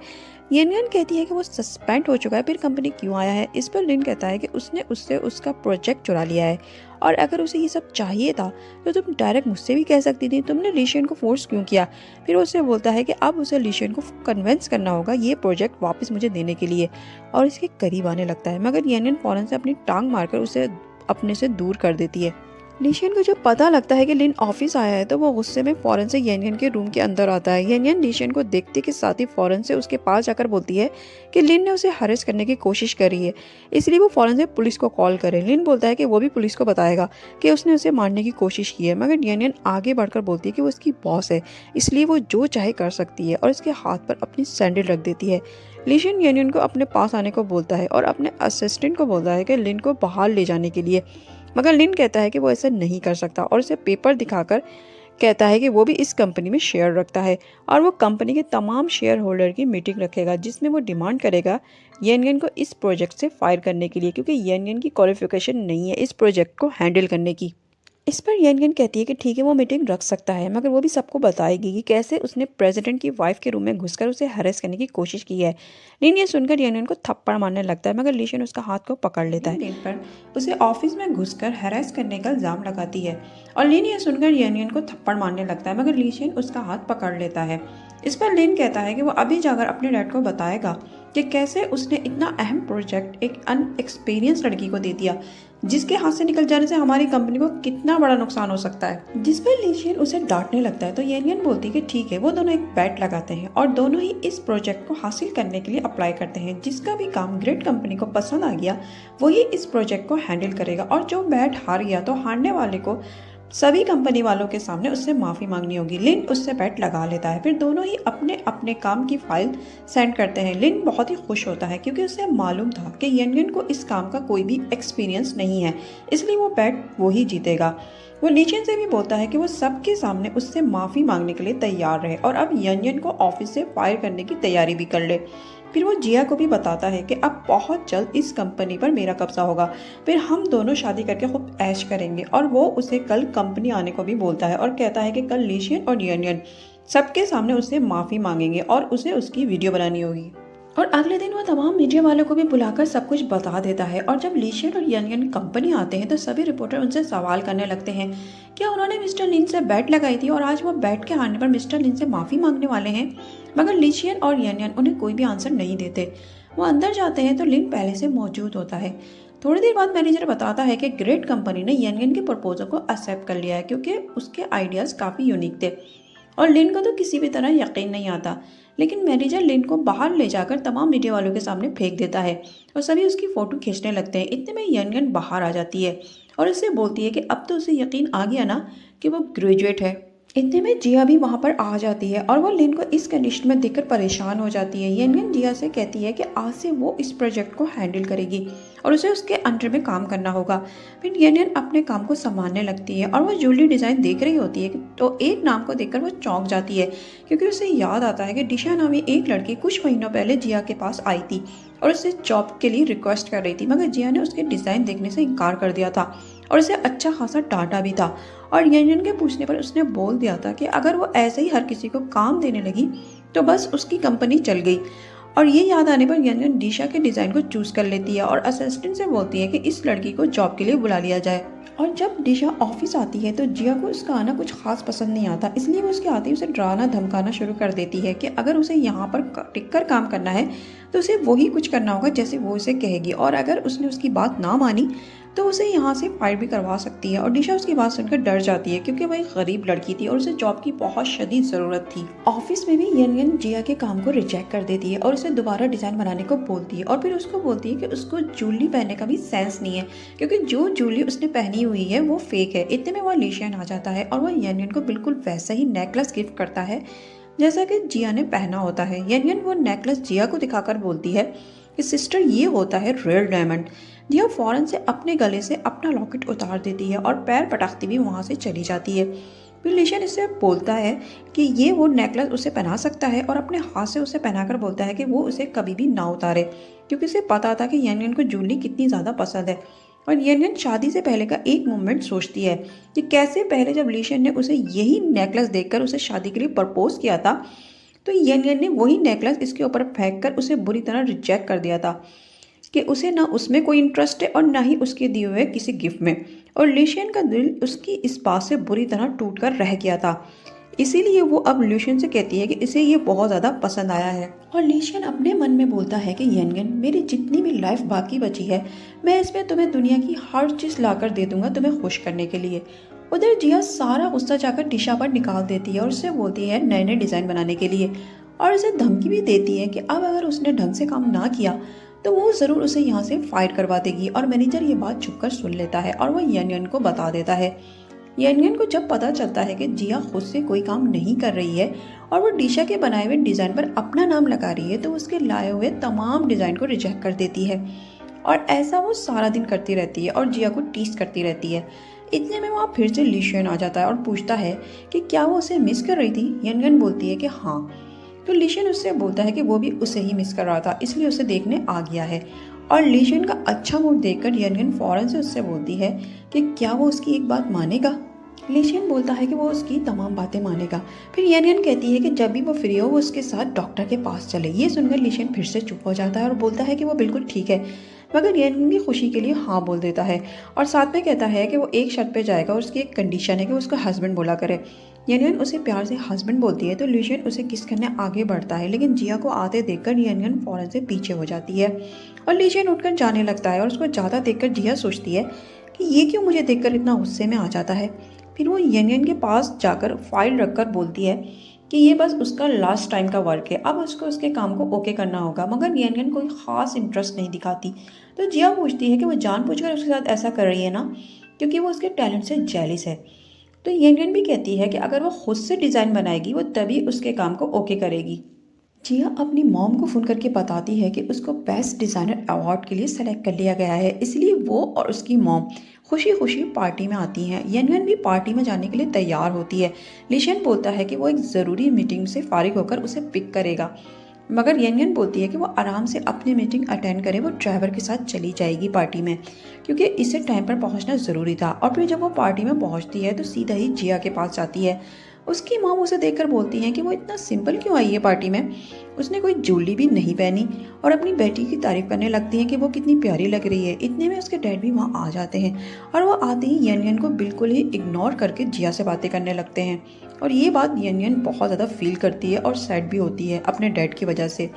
येनयन कहती है कि वो सस्पेंड हो चुका है, फिर कंपनी क्यों आया है। इस पर लिन कहता है कि उसने उससे उसका प्रोजेक्ट चुरा लिया है और अगर उसे ये सब चाहिए था तो तुम डायरेक्ट मुझसे भी कह सकती थी, तुमने लीशन को फोर्स क्यों किया। फिर उससे बोलता है कि अब उसे लीशन को कन्विंस करना होगा ये प्रोजेक्ट वापस मुझे देने के लिए, और इसके करीब आने लगता है, मगर येनयन फौरन से अपनी टांग मारकर उसे अपने से दूर कर देती है। लीशन को जब पता लगता है कि लिन ऑफिस आया है तो वो गुस्से में फौरन से येनयन के रूम के अंदर आता है। येनयन लीशन को देखते के साथ ही फौरन से उसके पास जाकर बोलती है कि लिन ने उसे हरेस करने की कोशिश करी है, इसलिए वो फौरन से पुलिस को कॉल करे। लिन बोलता है कि वो भी पुलिस को बताएगा कि उसने उसे मारने की कोशिश की है, मगर येनयन आगे बढ़कर बोलती है कि वो उसकी बॉस है, इसलिए वो जो चाहे कर सकती है और इसके हाथ पर अपनी सैंडल रख देती है। लीशन यनियन को अपने पास आने को बोलता है और अपने असिस्टेंट को बोलता है कि लिन को बाहर ले जाने के लिए, मगर लिन कहता है कि वो ऐसा नहीं कर सकता और उसे पेपर दिखाकर कहता है कि वो भी इस कंपनी में शेयर रखता है और वो कंपनी के तमाम शेयर होल्डर की मीटिंग रखेगा जिसमें वो डिमांड करेगा यनियन को इस प्रोजेक्ट से फायर करने के लिए, क्योंकि यनियन की क्वालिफिकेशन नहीं है इस प्रोजेक्ट को हैंडल करने की। इस पर यनगन कहती है कि ठीक है वो मीटिंग रख सकता है, मगर वो भी सबको बताएगी कि कैसे उसने प्रेसिडेंट की वाइफ के रूम में घुसकर उसे हरेस करने की कोशिश की है। लिन ये सुनकर यनगन को थप्पड़ मारने लगता है, मगर लीशन उसका हाथ को पकड़ लेता है। लिन पर उसे ऑफिस में घुसकर हरेस करने का इल्जाम लगाती है और लिन ये सुनकर यनगन को थप्पड़ मारने लगता है, मगर लीशन उसका हाथ पकड़ लेता है। इस पर लिन कहता है कि वो अभी जाकर अपने डैड को बताएगा कि कैसे उसने इतना अहम प्रोजेक्ट एक अनएक्सपीरियंस लड़की को दे दिया, जिसके हाथ से निकल जाने से हमारी कंपनी को कितना बड़ा नुकसान हो सकता है। जिस पर लीशियन उसे डांटने लगता है तो यनियन बोलती है कि ठीक है। वो दोनों एक बैट लगाते हैं और दोनों ही इस प्रोजेक्ट को हासिल करने के लिए अप्लाई करते हैं। जिसका भी काम ग्रेट कंपनी को पसंद आ गया वही इस प्रोजेक्ट को हैंडल करेगा और जो बैट हार गया तो हारने वाले को सभी कंपनी वालों के सामने उससे माफ़ी मांगनी होगी। लिन उससे बैट लगा लेता है, फिर दोनों ही अपने अपने काम की फाइल सेंड करते हैं। लिन बहुत ही खुश होता है क्योंकि उसे मालूम था कि यनियन को इस काम का कोई भी एक्सपीरियंस नहीं है, इसलिए वो बैट वो ही जीतेगा। वो लीशन से भी बोलता है कि वो सबके सामने उससे माफ़ी मांगने के लिए तैयार रहे और अब यनियन को ऑफिस से फायर करने की तैयारी भी कर ले। फिर वो जिया को भी बताता है कि अब बहुत जल्द इस कंपनी पर मेरा कब्जा होगा, फिर हम दोनों शादी करके खूब ऐश करेंगे। और वो उसे कल कंपनी आने को भी बोलता है और कहता है कि कल लीशियन और यनियन सबके सामने उससे माफ़ी मांगेंगे और उसे उसकी वीडियो बनानी होगी। और अगले दिन वो तमाम मीडिया वालों को भी बुलाकर सब कुछ बता देता है। और जब लीशियन और यनियन कंपनी आते हैं तो सभी रिपोर्टर उनसे सवाल करने लगते हैं क्या उन्होंने मिस्टर लिन से बैट लगाई थी और आज वो बैट के हारने पर मिस्टर लिन से माफ़ी मांगने वाले हैं। मगर लीशियन और यनियन उन्हें कोई भी आंसर नहीं देते। वो अंदर जाते हैं तो लिन पहले से मौजूद होता है। थोड़ी देर बाद मैनेजर बताता है कि ग्रेट कंपनी ने यनियन के प्रपोजल को एक्सेप्ट कर लिया है क्योंकि उसके आइडियाज़ काफ़ी यूनिक थे और लिन को तो किसी भी तरह यकीन नहीं आता। लेकिन मैनेजर लिन को बाहर ले जाकर तमाम मीडिया वालों के सामने फेंक देता है और सभी उसकी फ़ोटो खींचने लगते हैं। इतने में यनियन बाहर आ जाती है और उससे बोलती है कि अब तो उसे यकीन आ गया ना कि वो ग्रेजुएट है। इतने में जिया भी वहाँ पर आ जाती है और वो लिन को इस कंडीशन में देखकर परेशान हो जाती है। यनियन जिया से कहती है कि आज से वो इस प्रोजेक्ट को हैंडल करेगी और उसे उसके अंडर में काम करना होगा। फिर यनियन अपने काम को संभालने लगती है और वो ज्वेलरी डिज़ाइन देख रही होती है तो एक नाम को देखकर वो चौंक जाती है क्योंकि उसे याद आता है कि डिशा नामी एक लड़की कुछ महीनों पहले जिया के पास आई थी और उससे जॉब के लिए रिक्वेस्ट कर रही थी, मगर जिया ने उसके डिज़ाइन देखने से इनकार कर दिया था और उसे अच्छा खासा डांटा भी था। और यनियन के पूछने पर उसने बोल दिया था कि अगर वो ऐसे ही हर किसी को काम देने लगी तो बस उसकी कंपनी चल गई। और ये याद आने पर यनियन डिशा के डिज़ाइन को चूज़ कर लेती है और असिस्टेंट से बोलती है कि इस लड़की को जॉब के लिए बुला लिया जाए। और जब डिशा ऑफिस आती है तो जिया को उसका आना कुछ खास पसंद नहीं आता, इसलिए वो उसके आते ही उसे डराना धमकाना शुरू कर देती है कि अगर उसे यहाँ पर टिककर काम करना है तो उसे वही कुछ करना होगा जैसे वो उसे कहेगी और अगर उसने उसकी बात ना मानी तो उसे यहाँ से फायर भी करवा सकती है। और डिशा उसकी बात सुनकर डर जाती है क्योंकि वह एक गरीब लड़की थी और उसे जॉब की बहुत शदीद ज़रूरत थी। ऑफिस में भी यनियन जिया के काम को रिजेक्ट कर देती है और उसे दोबारा डिज़ाइन बनाने को बोलती है और फिर उसको बोलती है कि उसको ज्वेलरी पहनने का भी सेंस नहीं है क्योंकि जो ज्वेलरी उसने पहनी हुई है वो फेक है। इतने में वह लीशियन आ जाता है और वह यनियन को बिल्कुल वैसा ही नेकलेस गिफ्ट करता है जैसा कि जिया ने पहना होता है। यनियन वो नेकलेस जिया को दिखाकर बोलती है कि सिस्टर ये होता है रियल डायमंड। जिया फौरन से अपने गले से अपना लॉकेट उतार देती है और पैर पटाखती भी वहाँ से चली जाती है। फिर लीशियन इससे बोलता है कि ये वो नेकलेस उसे पहना सकता है और अपने हाथ से उसे पहनाकर बोलता है कि वो उसे कभी भी ना उतारे क्योंकि उसे पता था कि यनियन को ज्वेलरी कितनी ज़्यादा पसंद है। और यनियन शादी से पहले का एक मोमेंट सोचती है कि कैसे पहले जब लीशियन ने उसे यही नेकलेस देखकर उसे शादी के लिए प्रपोज किया था तो यनियन ने वही नेकलेस इसके ऊपर फेंक कर उसे बुरी तरह रिजेक्ट कर दिया था कि उसे ना उसमें कोई इंटरेस्ट है और ना ही उसके दिए हुए किसी गिफ्ट में। और लीशियन का दिल उसकी इस बात से बुरी तरह टूट कर रह गया था, इसीलिए वो अब लीशियन से कहती है कि इसे ये बहुत ज़्यादा पसंद आया है। और लीशियन अपने मन में बोलता है कि यनियन मेरी जितनी भी लाइफ बाकी बची है मैं इसमें तुम्हें दुनिया की हर चीज़ लाकर दे दूंगा तुम्हें खुश करने के लिए। उधर जिया सारा गुस्सा जाकर डिशा पर निकाल देती है और उससे बोलती है नए नए डिज़ाइन बनाने के लिए और उसे धमकी भी देती है कि अब अगर उसने ढंग से काम ना किया तो वो ज़रूर उसे यहाँ से फायर करवा देगी। और मैनेजर ये बात छुपकर सुन लेता है और वह यनियन को बता देता है। येनगन को जब पता चलता है कि जिया खुद से कोई काम नहीं कर रही है और वो डिशा के बनाए हुए डिज़ाइन पर अपना नाम लगा रही है, तो उसके लाए हुए तमाम डिज़ाइन को रिजेक्ट कर देती है। और ऐसा वो सारा दिन करती रहती है और जिया को टीस करती रहती है। इतने में वहाँ फिर से लिशियन आ जाता है और पूछता है कि क्या वो उसे मिस कर रही थी। येनगन बोलती है कि हाँ। तो लिशियन उससे बोलता है कि वो भी उसे ही मिस कर रहा था, इसलिए उसे देखने आ गया है। और लिशियन का अच्छा मूड देखकर येनगन फौरन से उससे बोलती है कि क्या वो उसकी एक बात मानेगा। लिशियन बोलता है कि वो उसकी तमाम बातें मानेगा। फिर येनगन कहती है कि जब भी वो फ्री हो वो उसके साथ डॉक्टर के पास चले। ये सुनकर लिशियन फिर से चुप हो जाता है और बोलता है कि वो बिल्कुल ठीक है, मगर येनगन की खुशी के लिए हाँ बोल देता है और साथ में कहता है कि वो एक शर्त पे जाएगा और उसकी एक कंडीशन है कि वो उसको हस्बैंड बोला करे। येनगन उसे प्यार से हस्बैंड बोलती है तो लिशियन उसे किस करने आगे बढ़ता है, लेकिन जिया को आते देखकर येनगन फौरन से पीछे हो जाती है और लिशियन उठकर जाने लगता है। और उसको ज़्यादा देखकर जिया सोचती है कि ये क्यों मुझे देखकर इतना गुस्से में आ जाता है। फिर वो येनगन के पास जाकर फाइल रखकर बोलती है कि ये बस उसका लास्ट टाइम का वर्क है, अब उसको उसके काम को ओके करना होगा। मगर येनगन कोई ख़ास इंटरेस्ट नहीं दिखाती। तो जिया पूछती है कि वो जानबूझकर उसके साथ ऐसा कर रही है ना, क्योंकि वो उसके टैलेंट से जेलिस है। तो येनगन भी कहती है कि अगर वो खुद से डिज़ाइन बनाएगी वो तभी उसके काम को ओके करेगी। जिया अपनी मॉम को फ़ोन करके बताती है कि उसको बेस्ट डिज़ाइनर अवार्ड के लिए सेलेक्ट कर लिया गया है, इसलिए वो और उसकी मॉम खुशी खुशी पार्टी में आती हैं। येनगन भी पार्टी में जाने के लिए तैयार होती है। लिशियन बोलता है कि वो एक ज़रूरी मीटिंग से फारिग होकर उसे पिक करेगा, मगर येनगन बोलती है कि वो आराम से अपनी मीटिंग अटेंड करे, वो ड्राइवर के साथ चली जाएगी पार्टी में, क्योंकि इसे टाइम पर पहुंचना ज़रूरी था। और फिर जब वो पार्टी में पहुंचती है तो सीधा ही जिया के पास जाती है। उसकी मॉम उसे देखकर बोलती हैं कि वो इतना सिंपल क्यों आई है पार्टी में, उसने कोई ज्वेलरी भी नहीं पहनी, और अपनी बेटी की तारीफ करने लगती हैं कि वो कितनी प्यारी लग रही है। इतने में उसके डैड भी वहाँ आ जाते हैं और वो आते ही येनगन को बिल्कुल ही इग्नोर करके जिया से बातें करने लगते हैं। और ये बात येनगन बहुत ज़्यादा फील करती है और सैड भी होती है अपने डैड की वजह से।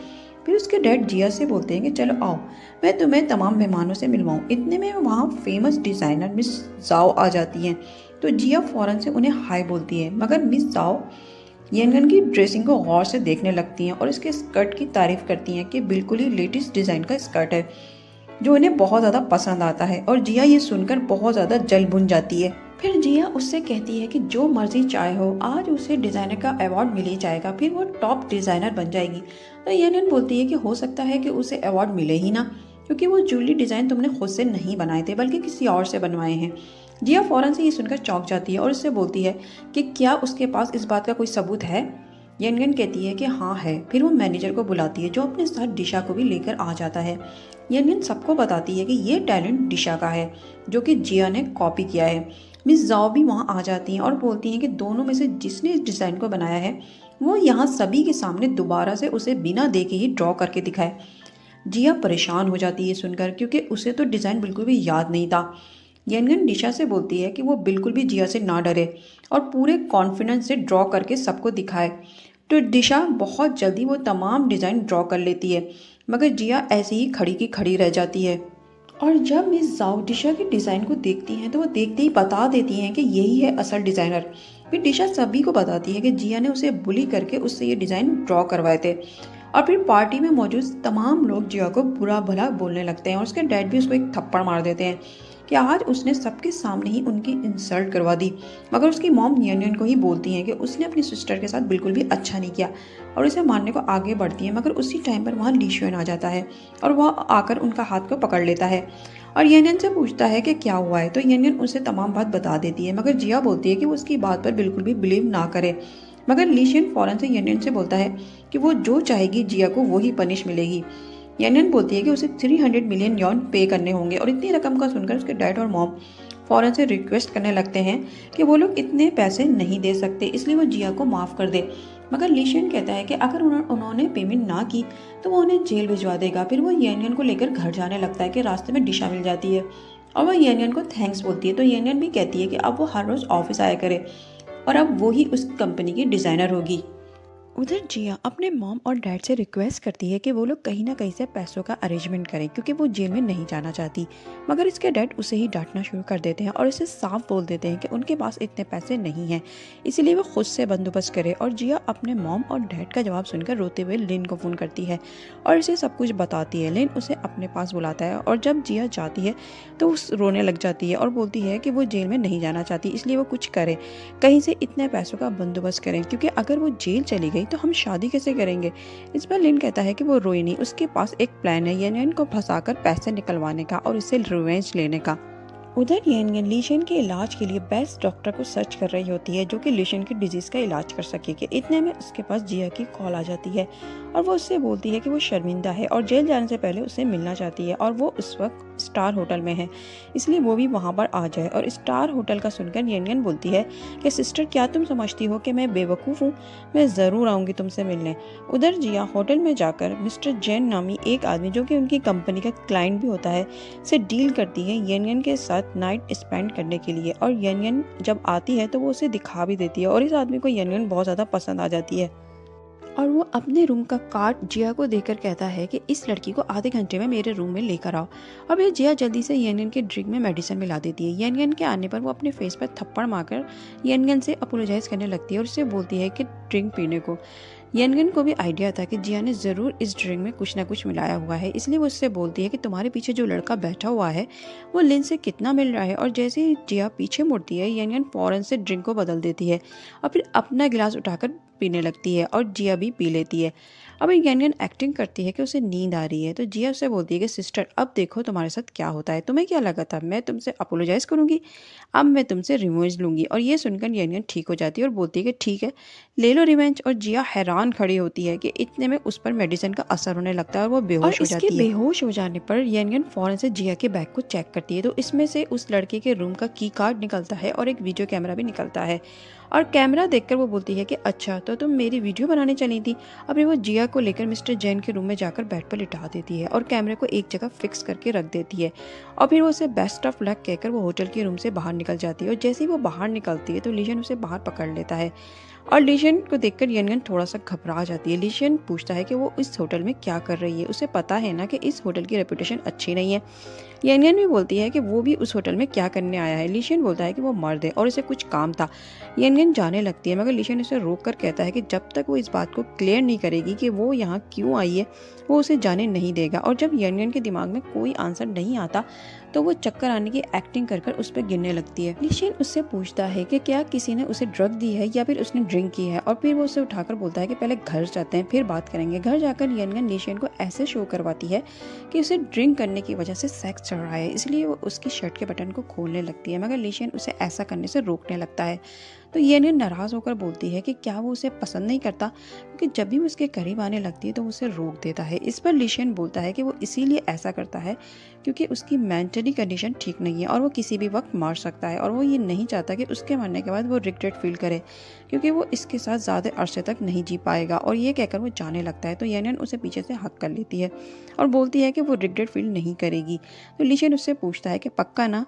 फिर उसके डैड जिया से बोलते हैं कि चलो आओ, मैं तुम्हें तमाम मेहमानों से मिलवाऊँ। इतने में वहाँ फेमस डिज़ाइनर मिस जाओ आ जाती हैं। तो जिया फ़ौरन से उन्हें हाय बोलती है, मगर मिस जाओ येनगन की ड्रेसिंग को गौर से देखने लगती हैं और इसके स्कर्ट की तारीफ करती हैं कि बिल्कुल ही लेटेस्ट डिज़ाइन का स्कर्ट है, जो उन्हें बहुत ज़्यादा पसंद आता है। और जिया ये सुनकर बहुत ज़्यादा जल भुन जाती है। फिर जिया उससे कहती है कि जो मर्जी चाहे हो, आज उसे डिज़ाइनर का अवार्ड मिल ही जाएगा, फिर वो टॉप डिज़ाइनर बन जाएगी। तो येनगन बोलती है कि हो सकता है कि उसे अवार्ड मिले ही ना, क्योंकि वो ज्वेलरी डिज़ाइन तुमने खुद से नहीं बनाए थे बल्कि किसी और से बनवाए हैं। जिया फ़ौरन से ये सुनकर चौंक जाती है और उससे बोलती है कि क्या उसके पास इस बात का कोई सबूत है। येनगन कहती है कि हाँ है। फिर वो मैनेजर को बुलाती है जो अपने साथ डिशा को भी लेकर आ जाता है। येनगन सबको बताती है कि ये टैलेंट डिशा का है जो कि जिया ने कॉपी किया है। मिस जाओ भी वहाँ आ जाती हैं और बोलती हैं कि दोनों में से जिसने इस डिज़ाइन को बनाया है वो यहाँ सभी के सामने दोबारा से उसे बिना देखे ही ड्रॉ करके दिखाए। जिया परेशान हो जाती है सुनकर, क्योंकि उसे तो डिज़ाइन बिल्कुल भी याद नहीं था। येनगन डिशा से बोलती है कि वो बिल्कुल भी जिया से ना डरे और पूरे कॉन्फिडेंस से ड्रॉ करके सबको दिखाए। तो डिशा बहुत जल्दी वो तमाम डिज़ाइन ड्रॉ कर लेती है, मगर जिया ऐसे ही खड़ी की खड़ी रह जाती है। और जब मिस जाओ डिशा के डिज़ाइन को देखती हैं तो वो देखते ही बता देती हैं कि यही है असल डिज़ाइनर। फिर डिशा सभी को बताती है कि जिया ने उसे बुली करके उससे ये डिज़ाइन ड्रॉ करवाए थे। और फिर पार्टी में मौजूद तमाम लोग जिया को बुरा भला बोलने लगते हैं और उसके डैड भी उसको एक थप्पड़ मार देते हैं कि आज उसने सबके सामने ही उनकी इंसल्ट करवा दी। मगर उसकी मॉम येनगन को ही बोलती हैं कि उसने अपनी सिस्टर के साथ बिल्कुल भी अच्छा नहीं किया और उसे मारने को आगे बढ़ती है। मगर उसी टाइम पर वहाँ लिशियन आ जाता है और वह आकर उनका हाथ को पकड़ लेता है और येनगन से पूछता है कि क्या हुआ है। तो येनगन उसे तमाम बात बता देती है, मगर जिया बोलती है कि वो उसकी बात पर बिल्कुल भी बिलीव ना करे। मगर लिशियन फ़ौरन से येनगन से बोलता है कि वो जो चाहेगी जिया को वही पनिश मिलेगी। येनगन बोलती है कि उसे 300 मिलियन यॉन पे करने होंगे और इतनी रकम का सुनकर उसके डैड और मॉम फ़ौरन से रिक्वेस्ट करने लगते हैं कि वो लोग इतने पैसे नहीं दे सकते, इसलिए वो जिया को माफ़ कर दे। मगर लिशियन कहता है कि अगर उन्होंने पेमेंट ना की तो वो उन्हें जेल भिजवा देगा। फिर वो येनगन को लेकर घर जाने लगता है कि रास्ते में डिशा मिल जाती है और वह येनगन को थैंक्स बोलती है। तो येनगन भी कहती है कि अब वो हर रोज़ ऑफिस आया करे और अब वो ही उस कंपनी की डिज़ाइनर होगी। उधर जिया अपने मॉम और डैड से रिक्वेस्ट करती है कि वो लोग कहीं ना कहीं से पैसों का अरेंजमेंट करें क्योंकि वो जेल में नहीं जाना चाहती। मगर इसके डैड उसे ही डांटना शुरू कर देते हैं और इसे साफ बोल देते हैं कि उनके पास इतने पैसे नहीं हैं, इसीलिए वो खुद से बंदोबस्त करे। और जिया अपने मॉम और डैड का जवाब सुनकर रोते हुए लिन को फ़ोन करती है और इसे सब कुछ बताती है। लिन उसे अपने पास बुलाता है और जब जिया जाती है तो उस रोने लग जाती है और बोलती है कि वो जेल में नहीं जाना चाहती, इसलिए वो कुछ करे, कहीं से इतने पैसों का बंदोबस्त करें क्योंकि अगर वो जेल चली गई तो हम शादी कैसे करेंगे। इस पर लिन कहता है कि वो रोई नहीं, उसके पास एक प्लान है येन को फंसाकर पैसे निकलवाने का और इससे रिवेंज लेने का। उधर येन लीशन के इलाज के लिए बेस्ट डॉक्टर को सर्च कर रही होती है जो कि लीशन की डिजीज का इलाज कर सके। इतने में उसके पास जिया की कॉल आ जाती है और वो उससे बोलती है कि वो शर्मिंदा है और जेल जाने से पहले उससे मिलना चाहती है और वो उस वक्त स्टार होटल में है, इसलिए वो भी वहाँ पर आ जाए। और स्टार होटल का सुनकर येन बोलती है कि सिस्टर क्या तुम समझती हो कि मैं बेवकूफ़ हूँ, मैं ज़रूर आऊँगी तुमसे मिलने। उधर जिया होटल में जाकर मिस्टर जैन नामी एक आदमी जो कि उनकी कंपनी का क्लाइंट भी होता है से डील करती है येन के साथ नाइट स्पेंड करने के लिए। और येन जब आती है तो वो उसे दिखा भी देती है और इस आदमी को येन बहुत ज़्यादा पसंद आ जाती है और वो अपने रूम का कार्ड जिया को देकर कहता है कि इस लड़की को आधे घंटे में मेरे रूम में लेकर आओ। अब ये जिया जल्दी से येन के ड्रिंक में मेडिसिन मिला देती है। येन के आने पर वो अपने फेस पर थप्पड़ मारकर येन से अपोलोजाइज करने लगती है और उससे बोलती है कि ड्रिंक पीने को। येन को भी आइडिया था कि जिया ने ज़रूर इस ड्रिंक में कुछ ना कुछ मिलाया हुआ है, इसलिए वो उससे बोलती है कि तुम्हारे पीछे जो लड़का बैठा हुआ है वो लिन से कितना मिल रहा है। और जैसे ही जिया पीछे मुड़ती है येन फौरन से ड्रिंक को बदल देती है और फिर अपना गिलास उठाकर पीने लगती है और जिया भी पी लेती है। अब येन एक्टिंग करती है कि उसे नींद आ रही है तो जिया उससे बोलती है कि सिस्टर अब देखो तुम्हारे साथ क्या होता है, तुम्हें क्या लगा था मैं तुमसे अपोलोजाइज करूंगी, अब मैं तुमसे रिवेंज लूंगी। और ये सुनकर येन ठीक हो जाती है और बोलती है कि ठीक है ले लो रिवेंज। और जिया हैरान खड़ी होती है कि इतने में उस पर मेडिसिन का असर होने लगता है और वो बेहोश हो जाती है। बेहोश हो जाने पर येन फौरन से जिया के बैग को चेक करती है तो इसमें से उस लड़के के रूम का की कार्ड निकलता है और एक वीडियो कैमरा भी निकलता है। और कैमरा देखकर वो बोलती है कि अच्छा तो तुम मेरी वीडियो बनाने चली थी। अभी वो जिया को लेकर मिस्टर जैन के रूम में जाकर बेड पर लिटा देती है और कैमरे को एक जगह फिक्स करके रख देती है और फिर वो उसे बेस्ट ऑफ लक कहकर वो होटल के रूम से बाहर निकल जाती है। और जैसे ही वो बाहर निकलती है तो लीशन उसे बाहर पकड़ लेता है और लीशन को देखकर येन थोड़ा सा घबरा जाती है। लीशन पूछता है कि वो इस होटल में क्या कर रही है, उसे पता है ना कि इस होटल की रेपुटेशन अच्छी नहीं है। येन भी बोलती है कि वो भी उस होटल में क्या करने आया है। लीशन बोलता है कि वो मर्द है और उसे कुछ काम था। येन जाने लगती है मगर लीशन उसे रोक कर कहता है कि जब तक वो इस बात को क्लियर नहीं करेगी कि वो यहाँ क्यों आई है वो उसे जाने नहीं देगा। और जब येन के दिमाग में कोई आंसर नहीं आता तो वो चक्कर आने की एक्टिंग कर उस पर गिरने लगती है। लीशन उससे पूछता है कि क्या किसी ने उसे ड्रग दी है या फिर उसने ड्रिंक की है और फिर वो उसे उठाकर बोलता है कि पहले घर जाते हैं फिर बात करेंगे। घर जाकर येन लीशन को ऐसे शो करवाती है कि उसे ड्रिंक करने की वजह से सेक्स चढ़ रहा है, इसलिए वो उसकी शर्ट के बटन को खोलने लगती है मगर लीशन उसे ऐसा करने से रोकने लगता है। तो येन नाराज़ होकर बोलती है कि क्या वो उसे पसंद नहीं करता क्योंकि जब भी वो उसके करीब आने लगती है तो उसे रोक देता है। इस पर लीशन बोलता है कि वो इसीलिए ऐसा करता है क्योंकि उसकी मेंटली कंडीशन ठीक नहीं है और वो किसी भी वक्त मर सकता है और वो ये नहीं चाहता कि उसके मरने के बाद वो रिग्रेट फील करे क्योंकि वो इसके साथ ज़्यादा अरसे तक नहीं जी पाएगा। और ये कहकर वो जाने लगता है तो येन उसे पीछे से हक कर लेती है और बोलती है कि वो रिग्रेट फील नहीं करेगी। तो लीशन उससे पूछता है कि पक्का ना,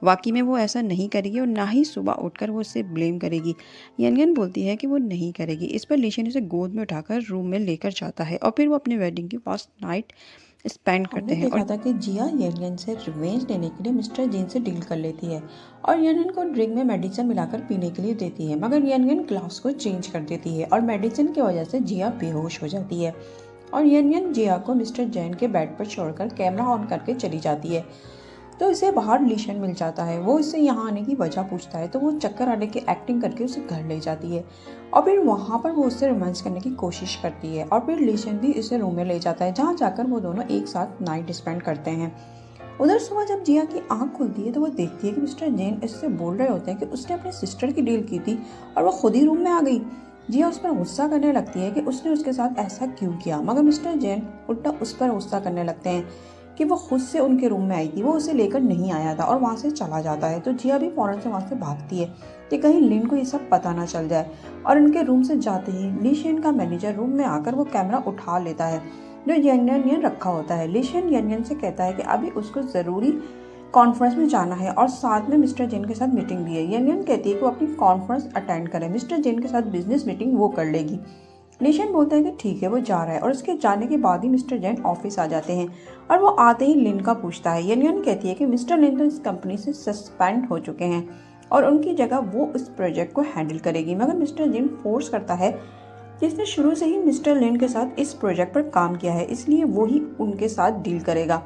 वाकई में वो ऐसा नहीं करेगी और ना ही सुबह उठकर वो उसे ब्लेम करेगी। येन बोलती है कि वो नहीं करेगी। इस पर लीशन उसे गोद में उठाकर रूम में लेकर जाता है और फिर वो अपने वेडिंग की फर्स्ट नाइट स्पेंड करते हैं। देखा था कि जिया येन से रिवेंज लेने के लिए मिस्टर जीन से डील कर लेती है और येन को ड्रिंक में मेडिसिन मिलाकर पीने के लिए देती है मगर येन ग्लास को चेंज कर देती है और मेडिसिन की वजह से जिया बेहोश हो जाती है और येन जिया को मिस्टर जैन के बेड पर छोड़कर कैमरा ऑन करके चली जाती है। तो इसे बाहर लीशन मिल जाता है, वो इससे यहाँ आने की वजह पूछता है तो वो चक्कर आने की एक्टिंग करके उसे घर ले जाती है और फिर वहाँ पर वो उससे रोमांस करने की कोशिश करती है और फिर लीशन भी इसे रूम में ले जाता है जहाँ जाकर वो दोनों एक साथ नाइट स्पेंड करते हैं। उधर सुबह जब जिया की आंख खुलती है तो वो देखती है कि मिस्टर जैन इससे बोल रहे होते हैं कि उसने अपने सिस्टर की डील की थी और वो खुद ही रूम में आ गई। जिया उस पर गुस्सा करने लगती है कि उसने उसके साथ ऐसा क्यों किया मगर मिस्टर जैन उल्टा उस पर गुस्सा करने लगते हैं कि वो खुद से उनके रूम में आई थी, वो उसे लेकर नहीं आया था और वहाँ से चला जाता है। तो जिया भी फौरन से वहाँ से भागती है कि कहीं लिन को ये सब पता ना चल जाए और उनके रूम से जाते ही लीशन का मैनेजर रूम में आकर वो कैमरा उठा लेता है जो येन रखा होता है। लीशन येन से कहता है कि अभी उसको ज़रूरी कॉन्फ्रेंस में जाना है और साथ में मिस्टर जैन के साथ मीटिंग भी है। येन कहती है कि वो अपनी कॉन्फ्रेंस अटेंड करे, मिस्टर जैन के साथ बिजनेस मीटिंग वो कर लेगी। लिशन बोलता है कि ठीक है, वो जा रहा है और उसके जाने के बाद ही मिस्टर जैन ऑफिस आ जाते हैं और वो आते ही लिन का पूछता है। यन कहती है कि मिस्टर लिन तो इस कंपनी से सस्पेंड हो चुके हैं और उनकी जगह वो इस प्रोजेक्ट को हैंडल करेगी, मगर मिस्टर जिन फोर्स करता है जिसने शुरू से ही मिस्टर लिन के साथ इस प्रोजेक्ट पर काम किया है, इसलिए वो ही उनके साथ डील करेगा,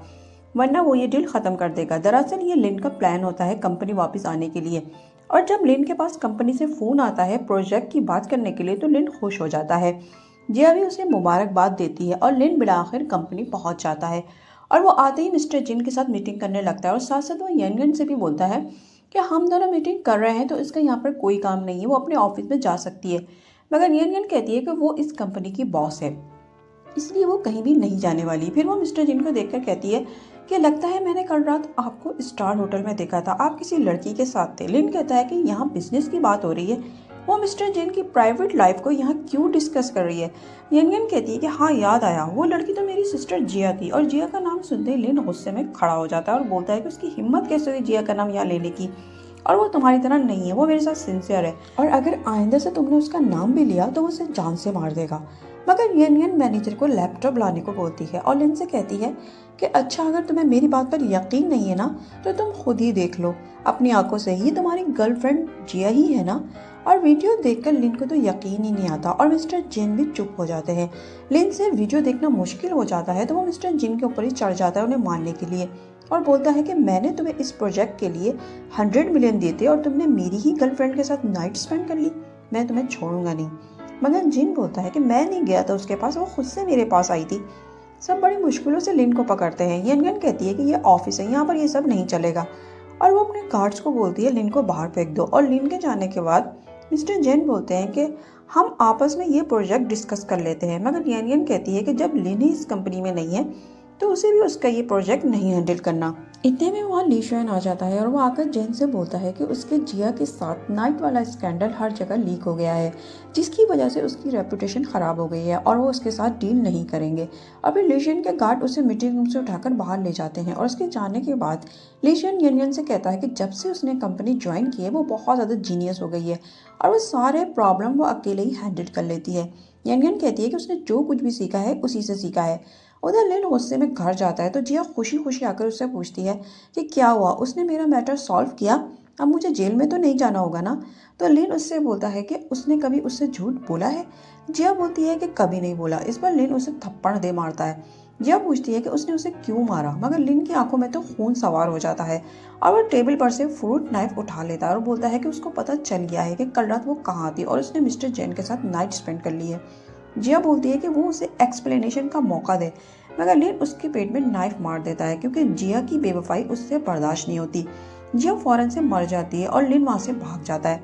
वरना वो ये डील खत्म कर देगा। दरअसल ये लिन का प्लान होता है कंपनी वापस आने के लिए, और जब लिन के पास कंपनी से फोन आता है प्रोजेक्ट की बात करने के लिए तो लिन खुश हो जाता है। जिया भी उसे मुबारकबाद देती है और लिन बिलाखिर कंपनी पहुंच जाता है और वो आते ही मिस्टर जिन के साथ मीटिंग करने लगता है और साथ साथ वो यन से भी बोलता है कि हम दोनों मीटिंग कर रहे हैं तो इसका यहाँ पर कोई काम नहीं है, वो अपने ऑफिस में जा सकती है। मगर यन कहती है कि वो इस कंपनी की बॉस है, इसलिए वो कहीं भी नहीं जाने वाली। फिर वो मिस्टर जिन को देखकर कहती है कि लगता है मैंने कल रात आपको स्टार होटल में देखा था, आप किसी लड़की के साथ थे। लिन कहता है कि यहाँ बिजनेस की बात हो रही है, वो मिस्टर जिन की प्राइवेट लाइफ को यहाँ क्यों डिस्कस कर रही है। यन कहती है कि हाँ याद आया, वो लड़की तो मेरी सिस्टर जिया थी। और जिया का नाम सुनते ही लिन गुस्से में खड़ा हो जाता है और बोलता है कि उसकी हिम्मत कैसे हुई जिया का नाम यहाँ लेने की, और वो तुम्हारी तरह नहीं है, वो मेरे साथ सिंसियर है और अगर आइंदा से तुमने उसका नाम भी लिया तो वो उसे जान से मार देगा। मगर यन मैनेजर को लैपटॉप लाने को बोलती है और लिन से कहती है कि अच्छा अगर तुम्हें मेरी बात पर यकीन नहीं है ना तो तुम खुद ही देख लो अपनी आंखों से, ही तुम्हारी गर्लफ्रेंड जिया ही है ना। और वीडियो देखकर लिन को तो यकीन ही नहीं आता और मिस्टर जिन भी चुप हो जाते हैं। लिन से वीडियो देखना मुश्किल हो जाता है तो वो मिस्टर जिन के ऊपर ही चढ़ जाता है उन्हें मारने के लिए और बोलता है कि मैंने तुम्हें इस प्रोजेक्ट के लिए 100 मिलियन दिए थे और तुमने मेरी ही गर्लफ्रेंड के साथ नाइट स्पेंड कर ली, मैं तुम्हें छोड़ूंगा नहीं। मगर जिन बोलता है कि मैं नहीं गया था उसके पास, वो खुद से मेरे पास आई थी। सब बड़ी मुश्किलों से लिन को पकड़ते हैं। यन कहती है कि ये ऑफिस है, यहाँ पर ये सब नहीं चलेगा और वो अपने गार्ड्स को बोलती है लिन को बाहर फेंक दो। और लिन के जाने के बाद मिस्टर जैन बोलते हैं कि हम आपस में ये प्रोजेक्ट डिस्कस कर लेते हैं। मगर यन कहती है कि जब लिन ही इस कंपनी में नहीं है तो उसे भी उसका ये प्रोजेक्ट नहीं हैंडल करना। इतने में वहाँ ली शुएन आ जाता है और वो आकर जैन से बोलता है कि उसके जिया के साथ नाइट वाला स्कैंडल हर जगह लीक हो गया है, जिसकी वजह से उसकी रेपुटेशन ख़राब हो गई है और वो उसके साथ डील नहीं करेंगे। और फिर लीशियन के गार्ड उसे मीटिंग रूम से उठाकर बाहर ले जाते हैं और उसके जाने के बाद लीशियन यन से कहता है कि जब से उसने कंपनी ज्वाइन की है वो बहुत ज़्यादा जीनियस हो गई है और वो सारे प्रॉब्लम वो अकेले ही हैंडल कर लेती है। यन कहती है कि उसने जो कुछ भी सीखा है उसी से सीखा है। उधर लिन गुस्से में घर जाता है तो जिया खुशी खुशी आकर उससे पूछती है कि क्या हुआ, उसने मेरा मैटर सॉल्व किया, अब मुझे जेल में तो नहीं जाना होगा ना। तो लिन उससे बोलता है कि उसने कभी उससे झूठ बोला है। जिया बोलती है कि कभी नहीं बोला। इस पर लिन उसे थप्पड़ दे मारता है। जिया पूछती है कि उसने उसे क्यों मारा, मगर लिन की आंखों में तो खून सवार हो जाता है और वह टेबल पर से फ्रूट नाइफ उठा लेता है और बोलता है कि उसको पता चल गया है कि कल रात वो कहाँ थी और उसने मिस्टर जैन के साथ नाइट स्पेंड कर ली है। जिया बोलती है कि वो उसे एक्सप्लेनेशन का मौका दे, मगर लिन उसके पेट में नाइफ मार देता है क्योंकि जिया की बेवफाई उससे बर्दाश्त नहीं होती। जिया फौरन से मर जाती है और लिन वहाँ से भाग जाता है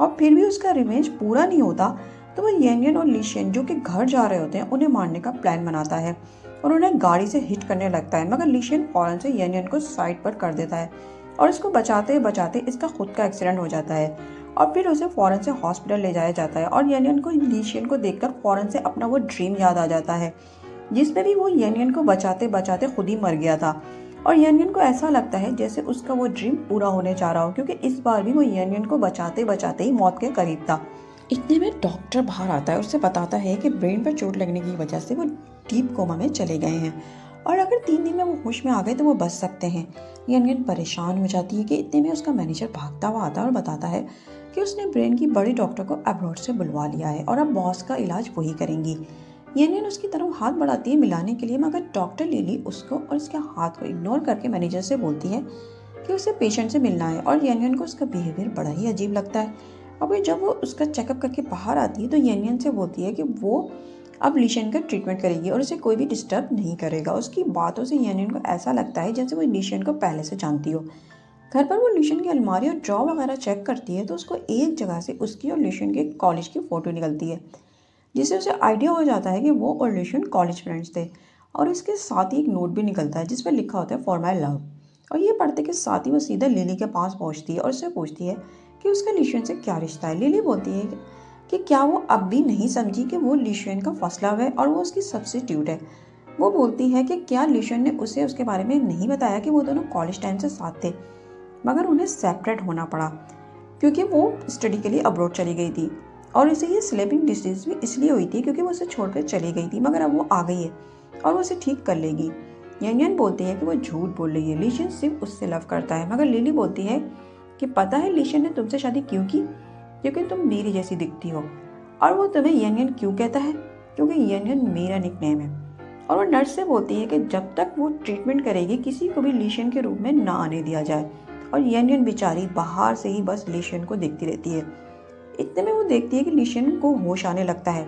और फिर भी उसका रिवेंज पूरा नहीं होता तो वह यन और लीशियन जो कि घर जा रहे होते हैं उन्हें मारने का प्लान बनाता है और उन्हें गाड़ी से हिट करने लगता है। मगर लीशियन फौरन से यन को साइड पर कर देता है और इसको बचाते बचाते इसका खुद का एक्सीडेंट हो जाता है और फिर उसे फौरन से हॉस्पिटल ले जाया जाता है। और यन को लीशियन को देखकर फौरन से अपना वो ड्रीम याद आ जाता है जिसमें भी वो यन को बचाते बचाते खुद ही मर गया था और यन को ऐसा लगता है जैसे उसका वो ड्रीम पूरा होने जा रहा हो क्योंकि इस बार भी वो यन को बचाते बचाते ही मौत के करीब था। इतने में डॉक्टर बाहर आता है, उससे बताता है कि ब्रेन पर चोट लगने की वजह से वो डीप कोमा में चले गए हैं और अगर 3 दिन में वो होश में आ गए तो वो बच सकते हैं। यन परेशान हो जाती है कि इतने में उसका मैनेजर भागता हुआ आता है और बताता है कि उसने ब्रेन की बड़ी डॉक्टर को अब्रॉड से बुलवा लिया है और अब बॉस का इलाज वही करेंगी। यन उसकी तरफ हाथ बढ़ाती है मिलाने के लिए, मगर डॉक्टर लिली उसको और उसके हाथ को इग्नोर करके मैनेजर से बोलती है कि उसे पेशेंट से मिलना है और यन को उसका बिहेवियर बड़ा ही अजीब लगता है। अब जब वो उसका चेकअप करके बाहर आती है तो यन से बोलती है कि वो अब लीशियन का ट्रीटमेंट करेगी और उसे कोई भी डिस्टर्ब नहीं करेगा। उसकी बातों से यन को ऐसा लगता है जैसे वो लीशियन को पहले से जानती हो। घर पर वो लीशियन की अलमारी और ड्रॉ वगैरह चेक करती है तो उसको एक जगह से उसकी और लीशियन के कॉलेज की फ़ोटो निकलती है जिससे उसे आइडिया हो जाता है कि वो और लीशियन कॉलेज फ्रेंड्स थे। और इसके साथ ही एक नोट भी निकलता है जिस पर लिखा होता है फॉर माई लव। और ये पढ़ते के साथ ही वो सीधा लिली के पास पहुंचती है और उससे पूछती है कि उसका लीशियन से क्या रिश्ता है। लिली बोलती है कि क्या वो अब भी नहीं समझी कि वो लीशियन का फर्स्ट लव है और वो उसकी सब्स्टिट्यूट है। वो बोलती है कि क्या लीशियन ने उसे उसके बारे में नहीं बताया कि वो दोनों कॉलेज टाइम से साथ थे, मगर उन्हें सेपरेट होना पड़ा क्योंकि वो स्टडी के लिए अब्रॉड चली गई थी। और इसे ये स्लीपिंग डिसीज भी इसलिए हुई थी क्योंकि वो उसे छोड़कर चली गई थी, मगर अब वो आ गई है और वो उसे ठीक कर लेगी। यन बोलती है कि वो झूठ बोल रही है, लीशन सिर्फ उससे लव करता है। मगर लिली बोलती है कि पता है लीशन ने तुमसे शादी क्यों की? क्योंकि तुम मेरी जैसी दिखती हो। और वो तुम्हें यन क्यों कहता है? क्योंकि यन मेरा निकनेम है। और वो नर्स से बोलती है कि जब तक वो ट्रीटमेंट करेगी किसी को भी लीशन के रूप में ना आने दिया जाए। और यन बेचारी बाहर से ही बस लीशन को देखती रहती है। इतने में वो देखती है कि लीशन को होश आने लगता है,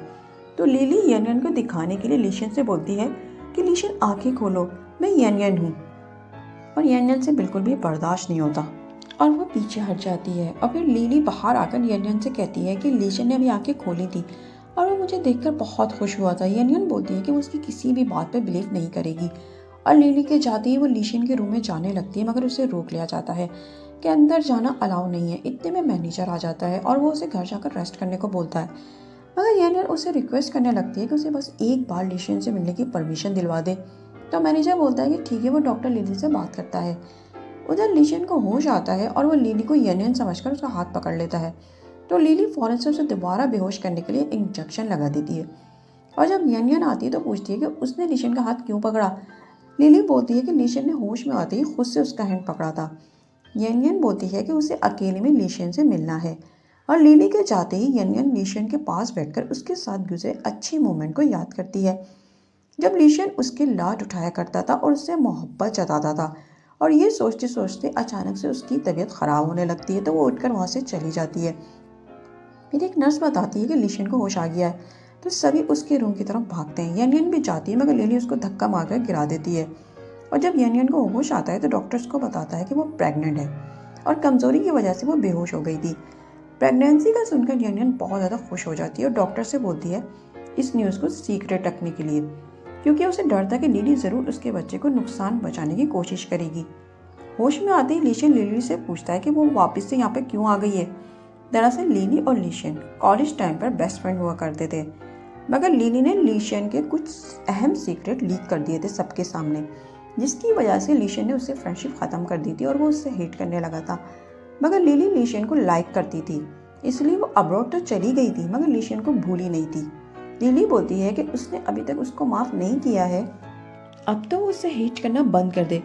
तो लिली यन को दिखाने के लिए लीशन से बोलती है कि लीशन आंखें खोलो, मैं यन हूँ। और यन से बिल्कुल भी बर्दाश्त नहीं होता और वो पीछे हट जाती है। और फिर लिली बाहर आकर यन से कहती है कि लीशन ने अभी आंखें खोली थी और वो मुझे देखकर बहुत खुश हुआ था। यन बोलती है कि वो उसकी किसी भी बात पर बिलीव नहीं करेगी। और लिली के जाते ही वो लीशन के रूम में जाने लगती है, मगर उसे रोक लिया जाता है कि अंदर जाना अलाउ नहीं है। इतने में मैनेजर आ जाता है और वो उसे घर जाकर रेस्ट करने को बोलता है। मगर यन उसे रिक्वेस्ट करने लगती है कि उसे बस एक बार लीशन से मिलने की परमिशन दिलवा दे। तो मैनेजर बोलता है कि ठीक है, वो डॉक्टर लिली से बात करता है। उधर लीशन को होश आता है और वो लिली को यन समझकर उसका हाथ पकड़ लेता है। तो लिली फौरन से उसे दोबारा बेहोश करने के लिए इंजेक्शन लगा देती है। और जब यन आती है तो पूछती है कि उसने लीशन का हाथ क्यों पकड़ा। लिली बोलती है कि लीशन ने होश में आते ही खुद से उसका हैंड पकड़ा था। यन बोलती है कि उसे अकेले में लीशन से मिलना है। और लिली के जाते ही यन लीशन के पास बैठकर उसके साथ गुजरे अच्छे मोमेंट को याद करती है, जब लीशन उसके लाड उठाया करता था और उससे मोहब्बत जताता था। और ये सोचते सोचते अचानक से उसकी तबीयत खराब होने लगती है, तो वो उठकर वहाँ से चली जाती है। फिर एक नर्स बताती है कि लीशन को होश आ गया है, तो सभी उसके रूम की तरफ भागते हैं। यन भी जाती है, मगर लिली उसको धक्का मारकर गिरा देती है। और जब यन को होश आता है तो डॉक्टर्स को बताता है कि वो प्रेग्नेंट है और कमजोरी की वजह से वो बेहोश हो गई थी। प्रेगनेंसी का सुनकर यन बहुत ज़्यादा खुश हो जाती है और डॉक्टर से बोलती है इस न्यूज़ को सीक्रेट रखने के लिए, क्योंकि उसे डर था कि लिली ज़रूर उसके बच्चे को नुकसान पहुंचाने की कोशिश करेगी। होश में आते ही लीशन लिली से पूछता है कि वो वापस से यहाँ पे क्यों आ गई है। दरअसल लिली और लीशन कॉलेज टाइम पर बेस्ट फ्रेंड हुआ करते थे, मगर लिली ने लीशन के कुछ अहम सीक्रेट लीक कर दिए थे सबके सामने, जिसकी वजह से लीशन ने उससे फ्रेंडशिप ख़त्म कर दी थी और वो उससे हेट करने लगा था। मगर लिली लीशन को लाइक करती थी, इसलिए वो अब्रॉड तो चली गई थी, मगर लीशन को भूली नहीं थी। लिली बोलती है कि उसने अभी तक उसको माफ़ नहीं किया है, अब तो वो उससे हेट करना बंद कर दे।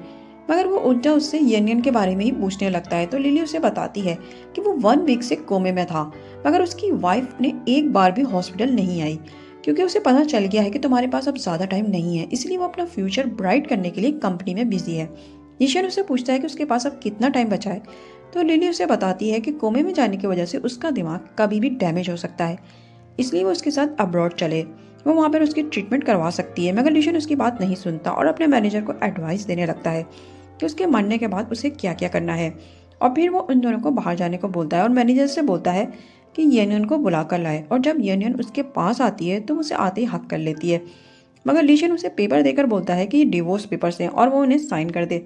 मगर वो उल्टा उससे यन के बारे में ही पूछने लगता है। तो लिली उसे बताती है कि वो 1 वीक से कोमे में था, मगर उसकी वाइफ ने एक बार भी हॉस्पिटल नहीं आई, क्योंकि उसे पता चल गया है कि तुम्हारे पास अब ज़्यादा टाइम नहीं है, इसलिए वो अपना फ्यूचर ब्राइट करने के लिए कंपनी में बिजी है। लीशन उसे पूछता है कि उसके पास अब कितना टाइम बचा है, तो लिली उसे बताती है कि कोमे में जाने की वजह से उसका दिमाग कभी भी डैमेज हो सकता है, इसलिए वो उसके साथ अब्रॉड चले, वो वहाँ पर उसकी ट्रीटमेंट करवा सकती है। मगर लीशन उसकी बात नहीं सुनता और अपने मैनेजर को एडवाइस देने लगता है कि उसके मरने के बाद उसे क्या क्या करना है। और फिर वो उन दोनों को बाहर जाने को बोलता है और मैनेजर से बोलता है कि यन को बुला कर लाए। और जब यन उसके पास आती है तो उसे आते ही हक कर लेती है, मगर लीशन उसे पेपर देकर बोलता है कि ये डिवोर्स पेपर्स हैं और वो उन्हें साइन कर दे।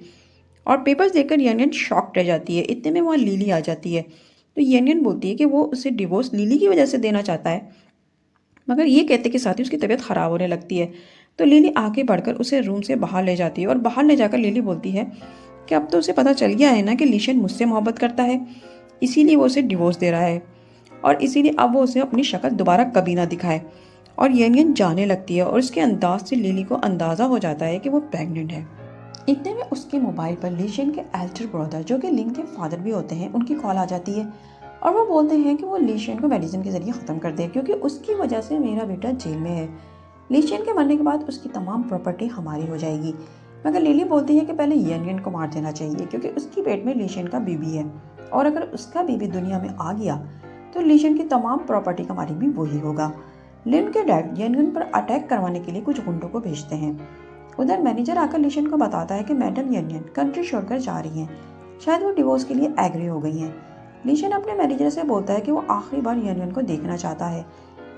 और पेपर्स देखकर यन शॉक्ड रह जाती है। इतने में वहाँ लिली आ जाती है, तो यन बोलती है कि वो उसे डिवोर्स लिली की वजह से देना चाहता है, मगर ये कहते के साथ ही उसकी तबीयत खराब होने लगती है। तो लिली आगे बढ़कर उसे रूम से बाहर ले जाती है और बाहर ले जाकर लिली बोलती है कि अब तो उसे पता चल गया है ना कि लीशन मुझसे मोहब्बत करता है, इसीलिए वो उसे डिवोर्स दे रहा है और इसीलिए अब वो उसे अपनी शक्ल दोबारा कभी ना दिखाए। और यन जाने लगती है और उसके अंदाज से लिली को अंदाज़ा हो जाता है कि वो प्रेग्नेंट है। इतने में उसके मोबाइल पर लीशन के एल्डर ब्रदर, जो कि लिंग के फादर भी होते हैं, उनकी कॉल आ जाती है और वो बोलते हैं कि वो लीशन को मेडिसिन के जरिए ख़त्म कर दे, क्योंकि उसकी वजह से मेरा बेटा जेल में है। लीशन के मरने के बाद उसकी तमाम प्रॉपर्टी हमारी हो जाएगी। मगर लिली बोलती है कि पहले यन को मार देना चाहिए, क्योंकि उसकी पेट में लीशन का बेबी है और अगर उसका बेबी दुनिया में आ गया तो लीशन की तमाम प्रॉपर्टी का मालिक भी वही होगा। लिन के डैड यन पर अटैक करवाने के लिए कुछ गुंडों को भेजते हैं। उधर मैनेजर आकर लीशन को बताता है कि मैडम यन कंट्री छोड़कर जा रही हैं, शायद वो डिवोर्स के लिए एग्री हो गई हैं। लीशन अपने मैनेजर से बोलता है कि वो आखिरी बार यन को देखना चाहता है,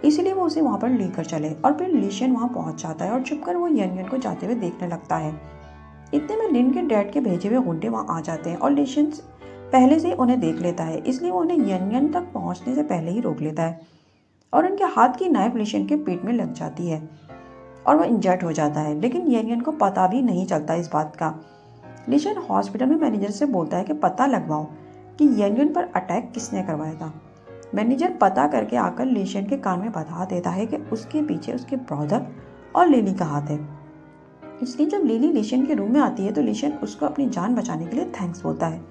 इसलिए वो उसे वहाँ पर लेकर चले। और फिर लीशन वहाँ पहुँच जाता है और छुपकर वो यन को जाते हुए देखने लगता है। इतने में लिन के डैड के भेजे हुए गुंडे वहाँ आ जाते हैं और लीशन पहले से ही उन्हें देख लेता है, इसलिए वो उन्हें यन तक पहुँचने से पहले ही रोक लेता है और उनके हाथ की नाइफ लीशन के पेट में लग जाती है और वो इंजर्ड हो जाता है। लेकिन यन को पता भी नहीं चलता इस बात का। लीशन हॉस्पिटल में मैनेजर से बोलता है कि पता लगवाओ कि यन पर अटैक किसने करवाया था। मैनेजर पता करके आकर लीशन के कान में बता देता है कि उसके पीछे उसके ब्रदर और लिली का हाथ है। इसलिए जब लिली लीशन के रूम में आती है तो लीशन उसको अपनी जान बचाने के लिए थैंक्स बोलता है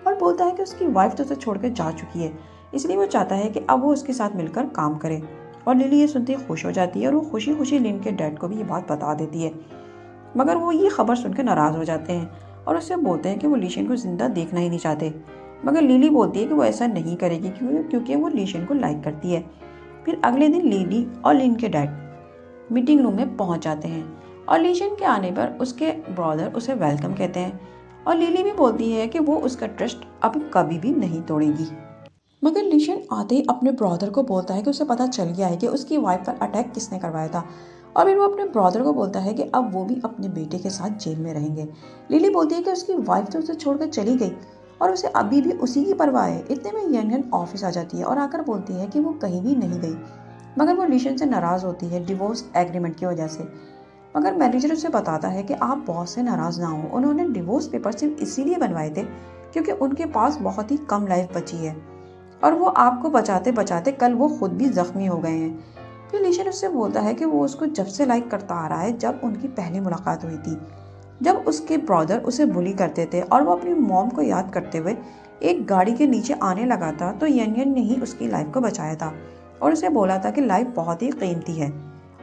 और बोलता है कि उसकी वाइफ तो उसे छोड़कर जा चुकी है, इसलिए वो चाहता है कि अब वो उसके साथ मिलकर काम करे। और लिली ये सुनते ही खुश हो जाती है और वो खुशी खुशी लिन के डैड को भी ये बात बता देती है। मगर वो ये खबर सुनकर नाराज़ हो जाते हैं और उससे बोलते हैं कि वो लीशन को जिंदा देखना ही नहीं चाहते। मगर लिली बोलती है कि वो ऐसा नहीं करेगी क्योंकि वो लीशन को लाइक करती है। फिर अगले दिन लिली और लिन के डैड मीटिंग रूम में पहुंच जाते हैं और लीशन के आने पर उसके ब्रदर उसे वेलकम कहते हैं और लिली भी बोलती है कि वो उसका ट्रस्ट अब कभी भी नहीं तोड़ेगी। मगर लीशन आते ही अपने ब्रदर को बोलता है कि उसे पता चल गया है कि उसकी वाइफ पर अटैक किसने करवाया था और फिर वो अपने ब्रदर को बोलता है कि अब वो भी अपने बेटे के साथ जेल में रहेंगे। लिली बोलती है कि उसकी वाइफ तो उसे छोड़कर चली गई और उसे अभी भी उसी की परवाह है। इतने में यनयन ऑफिस आ जाती है और आकर बोलती है कि वो कहीं भी नहीं गई, मगर वो लीशन से नाराज़ होती है डिवोर्स एग्रीमेंट की वजह से। मगर मैनेजर उसे बताता है कि आप बॉस से नाराज़ ना हो, उन्होंने डिवोर्स पेपर सिर्फ इसीलिए बनवाए थे क्योंकि उनके पास बहुत ही कम लाइफ बची है और वो आपको बचाते बचाते कल वो खुद भी जख्मी हो गए हैं। फिर लीशन उससे बोलता है कि वो उसको जब से लाइक करता आ रहा है जब उनकी पहली मुलाकात हुई थी, जब उसके ब्रदर उसे बुली करते थे और वो अपनी मॉम को याद करते हुए एक गाड़ी के नीचे आने लगा था तो यन ने ही उसकी लाइफ को बचाया था और उसे बोला था कि लाइफ बहुत ही कीमती है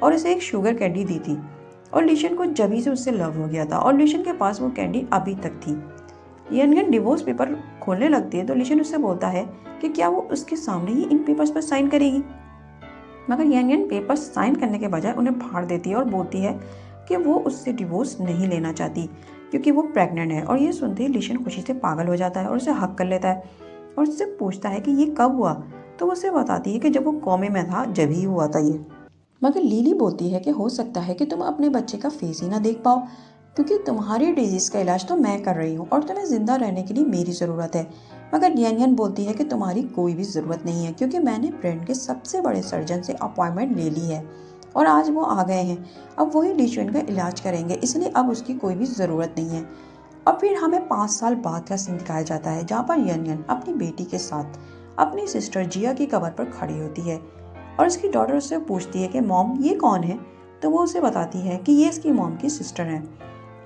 और उसे एक शुगर कैंडी दी थी और लीशन को जभी से उससे लव हो गया था और लीशन के पास वो कैंडी अभी तक थी। यनगन डिवोर्स पेपर खोलने लगती है तो लीशन उससे बोलता है कि क्या वो उसके सामने ही इन पेपर्स पर साइन करेगी, मगर यनगन पेपर्स साइन करने के बजाय उन्हें फाड़ देती है और बोलती है कि वो उससे डिवोर्स नहीं लेना चाहती क्योंकि वो प्रेग्नेंट है। और ये सुनते ही लीशन खुशी से पागल हो जाता है और उसे हक कर लेता है और उससे पूछता है कि ये कब हुआ, तो वो उसे बताती है कि जब वो कोमे में था जब ही हुआ था ये। मगर लिली बोलती है कि हो सकता है कि तुम अपने बच्चे का फेस ही ना देख पाओ क्योंकि तुम्हारी डिजीज़ का इलाज तो मैं कर रही हूँ और तुम्हें ज़िंदा रहने के लिए मेरी ज़रूरत है। मगर यन बोलती है कि तुम्हारी कोई भी ज़रूरत नहीं है क्योंकि मैंने ब्रेन के सबसे बड़े सर्जन से अपॉइंटमेंट ले ली है और आज वो आ गए हैं, अब वही लीशन का इलाज करेंगे, इसलिए अब उसकी कोई भी ज़रूरत नहीं है। और फिर हमें 5 साल बाद का सीन दिखाया जाता है जहाँ पर यन अपनी बेटी के साथ अपनी सिस्टर जिया की कब्र पर खड़ी होती है और उसकी डॉटर उससे पूछती है कि मॉम ये कौन है, तो वो उसे बताती है कि ये इसकी मॉम की सिस्टर है।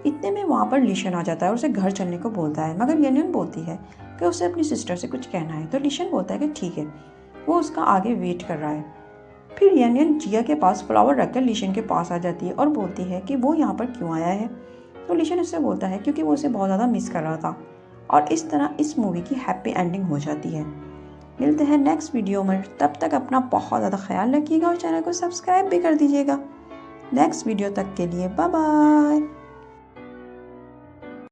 इतने में वहाँ पर लीशन आ जाता है और उसे घर चलने को बोलता है, मगर यन बोलती है कि उसे अपनी सिस्टर से कुछ कहना है, तो लीशन बोलता है कि ठीक है, वो उसका आगे वेट कर रहा है। फिर यन जिया के पास फ्लावर रखकर लीशन के पास आ जाती है और बोलती है कि वो यहाँ पर क्यों आया है, तो लीशन उससे बोलता है क्योंकि वो उसे बहुत ज़्यादा मिस कर रहा था। और इस तरह इस मूवी की हैप्पी एंडिंग हो जाती है। मिलते हैं नेक्स्ट वीडियो में, तब तक अपना बहुत ज़्यादा ख्याल रखिएगा और चैनल को सब्सक्राइब भी कर दीजिएगा। नेक्स्ट वीडियो तक के लिए बाय बाय।